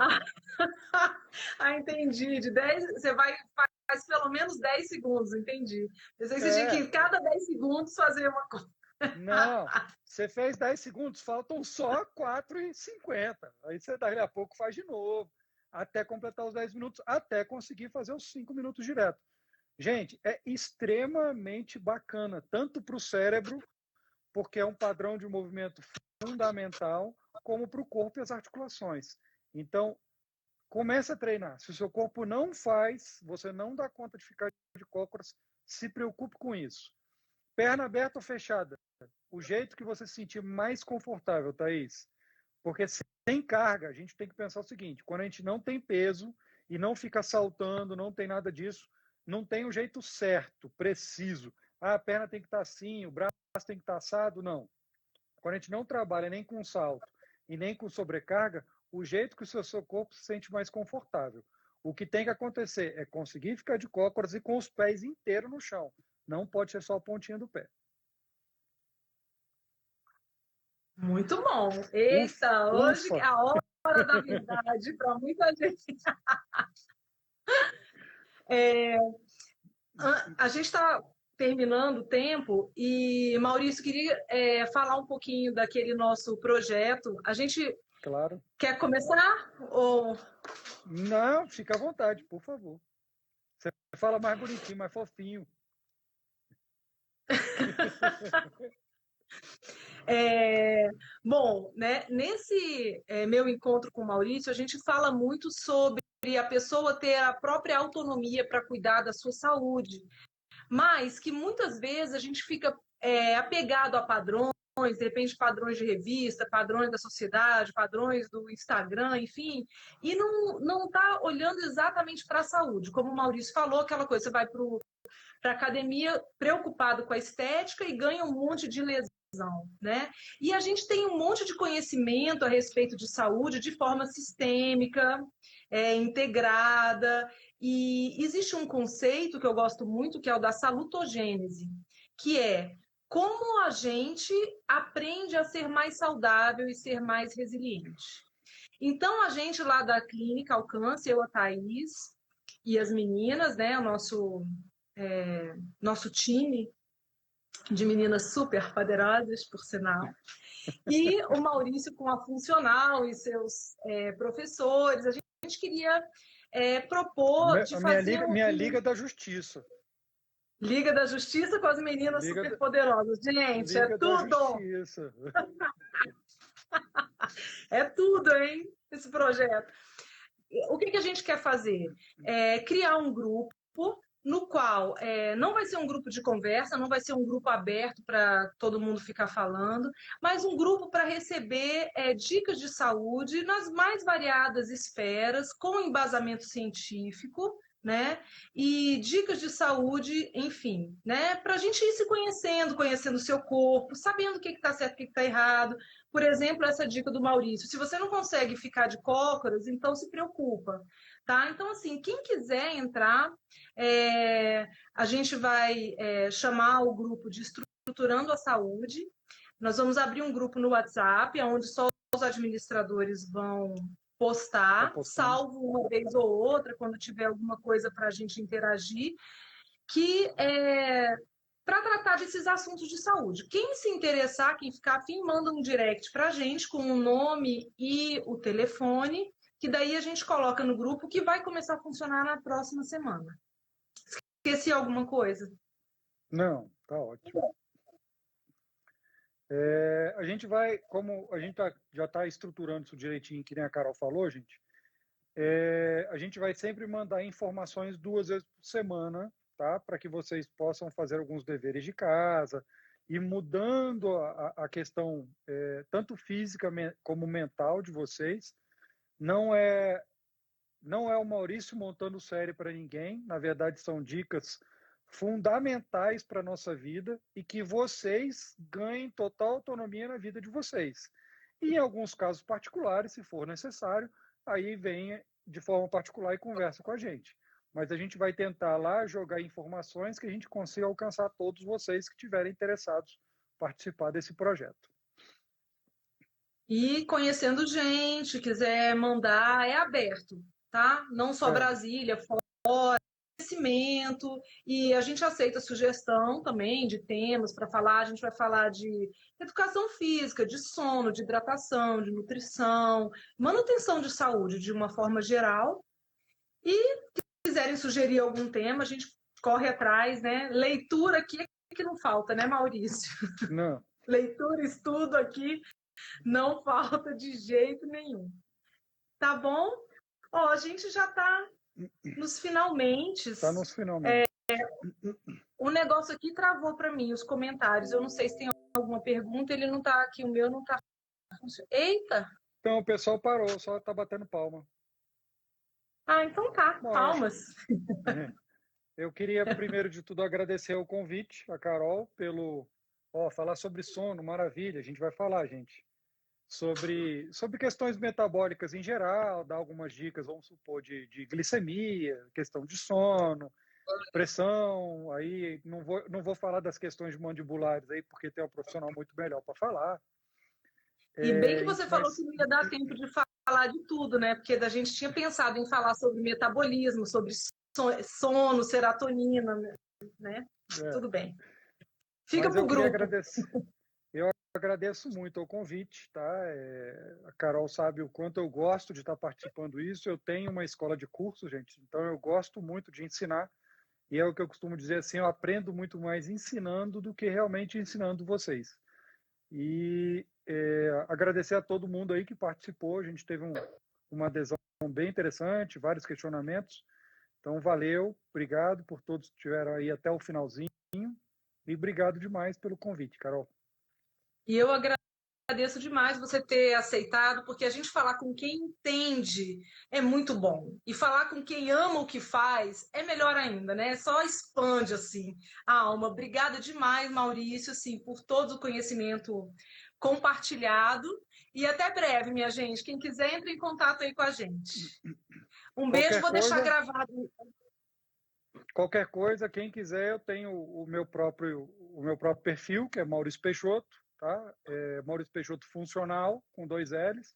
Ah, entendi. De 10, você faz pelo menos 10 segundos, entendi. Pensei que você tinha que, É, em cada 10 segundos, fazer uma coisa. não, você fez 10 segundos, faltam só 4 e 50. Aí você daqui a pouco faz de novo, até completar os 10 minutos, até conseguir fazer os 5 minutos direto. Gente, é extremamente bacana, tanto para o cérebro, porque é um padrão de movimento fundamental, como para o corpo e as articulações. Então, comece a treinar. Se o seu corpo não faz, você não dá conta de ficar de cócoras, se preocupe com isso. Perna aberta ou fechada? O jeito que você se sentir mais confortável, Thaís. Porque sem carga, a gente tem que pensar o seguinte: quando a gente não tem peso e não fica saltando, não tem nada disso, não tem o jeito certo, preciso. Ah, a perna tem que estar assim, o braço tem que estar assado. Não. Quando a gente não trabalha nem com salto e nem com sobrecarga, o jeito que o seu corpo se sente mais confortável. O que tem que acontecer é conseguir ficar de cócoras e com os pés inteiros no chão. Não pode ser só a pontinha do pé. Muito bom. Ufa, Eita, hoje ufa. é a hora da verdade para muita gente. É, a gente está terminando o tempo e, Maurício, queria falar um pouquinho daquele nosso projeto. A gente Claro. quer começar? Ou... Não, fica à vontade, por favor. Você fala mais bonitinho, mais fofinho. Bom, né, nesse meu encontro com o Maurício, a gente fala muito sobre a pessoa ter a própria autonomia para cuidar da sua saúde, mas que muitas vezes a gente fica apegado a padrões, de repente padrões de revista, padrões da sociedade, padrões do Instagram, enfim, e não está olhando exatamente para a saúde. Como o Maurício falou, aquela coisa, você vai para a academia preocupado com a estética e ganha um monte de lesão, né? E a gente tem um monte de conhecimento a respeito de saúde de forma sistêmica, integrada, e existe um conceito que eu gosto muito, que é o da salutogênese, que é como a gente aprende a ser mais saudável e ser mais resiliente. Então, a gente lá da Clínica Alcance, eu, a Thaís e as meninas, né, o nosso time de meninas super poderosas, por sinal, e o Maurício com a funcional e seus professores. A gente queria propor de A fazer minha Liga da Justiça. Liga da Justiça com as meninas Liga super da, poderosas. Gente, Liga da tudo! Justiça. É tudo, hein? Esse projeto. O que a gente quer fazer? Criar um grupo no qual não vai ser um grupo de conversa, não vai ser um grupo aberto para todo mundo ficar falando, mas um grupo para receber dicas de saúde nas mais variadas esferas, com embasamento científico, né? E dicas de saúde, enfim, né? Para a gente ir se conhecendo, conhecendo o seu corpo, sabendo o que está certo, o que está errado. Por exemplo, essa dica do Maurício: se você não consegue ficar de cócoras, então se preocupa, tá? Então, assim, quem quiser entrar, a gente vai chamar o grupo de Estruturando a Saúde. Nós vamos abrir um grupo no WhatsApp, onde só os administradores vão Tá postar, postando. salvo uma vez ou outra, quando tiver alguma coisa para a gente interagir, que para tratar desses assuntos de saúde. Quem se interessar, quem ficar afim, manda um direct para a gente com o nome e o telefone, que daí a gente coloca no grupo, que vai começar a funcionar na próxima semana. Esqueci alguma coisa? Não, tá ótimo. A gente vai, como a gente já está estruturando isso direitinho, que nem a Carol falou, gente, a gente vai sempre mandar informações 2 vezes por semana, tá? Para que vocês possam fazer alguns deveres de casa e mudando a questão tanto física como mental de vocês. Não é o Maurício montando série para ninguém, na verdade são dicas fundamentais para a nossa vida e que vocês ganhem total autonomia na vida de vocês. E em alguns casos particulares, se for necessário, aí vem de forma particular e conversa com a gente. Mas a gente vai tentar lá jogar informações que a gente consiga alcançar todos vocês que estiverem interessados em participar desse projeto. E conhecendo gente, quiser mandar, é aberto, tá? Não só Brasília, conhecimento, e a gente aceita sugestão também de temas para falar. A gente vai falar de educação física, de sono, de hidratação, de nutrição, manutenção de saúde de uma forma geral. E se quiserem sugerir algum tema, a gente corre atrás, né? Leitura aqui é que não falta, né, Maurício? Não. Leitura, estudo aqui não falta de jeito nenhum. Tá bom? Ó, a gente já está nos finalmente. Está nos finalmente. O negócio aqui travou para mim, os comentários. Eu não sei se tem alguma pergunta, ele não está aqui, o meu não está funcionando. Eita! Então o pessoal parou, só está batendo palma. Ah, então tá, Bom, palmas. eu queria, primeiro de tudo, agradecer o convite, a Carol, pelo... falar sobre sono, maravilha, a gente vai falar, gente. Sobre questões metabólicas em geral, dar algumas dicas, vamos supor, de glicemia, questão de sono, pressão, aí não vou falar das questões mandibulares aí, porque tem um profissional muito melhor para falar. E bem que você falou que não ia dar tempo de falar de tudo, né? Porque a gente tinha pensado em falar sobre metabolismo, sobre sono, serotonina, né? Tudo bem. Fica pro grupo. Eu agradeço muito o convite, tá? A Carol sabe o quanto eu gosto de estar participando disso. Eu tenho uma escola de cursos, gente, então eu gosto muito de ensinar. E é o que eu costumo dizer assim, eu aprendo muito mais ensinando do que realmente ensinando vocês. E agradecer a todo mundo aí que participou. A gente teve uma adesão bem interessante, vários questionamentos. Então, valeu, obrigado por todos que estiveram aí até o finalzinho. E obrigado demais pelo convite, Carol. E eu agradeço demais você ter aceitado, porque a gente falar com quem entende é muito bom. E falar com quem ama o que faz é melhor ainda, né? Só expande, assim, a alma. Obrigada demais, Maurício, assim, por todo o conhecimento compartilhado. E até breve, minha gente. Quem quiser, entre em contato aí com a gente. Um beijo, vou deixar gravado. Qualquer coisa, quem quiser, eu tenho o meu próprio perfil, que é Maurício Peixoto, tá? Maurício Peixoto Funcional, com 2 L's.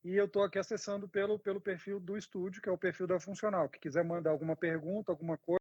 E eu estou aqui acessando pelo perfil do estúdio, que é o perfil da Funcional. Que quiser mandar alguma pergunta, alguma coisa,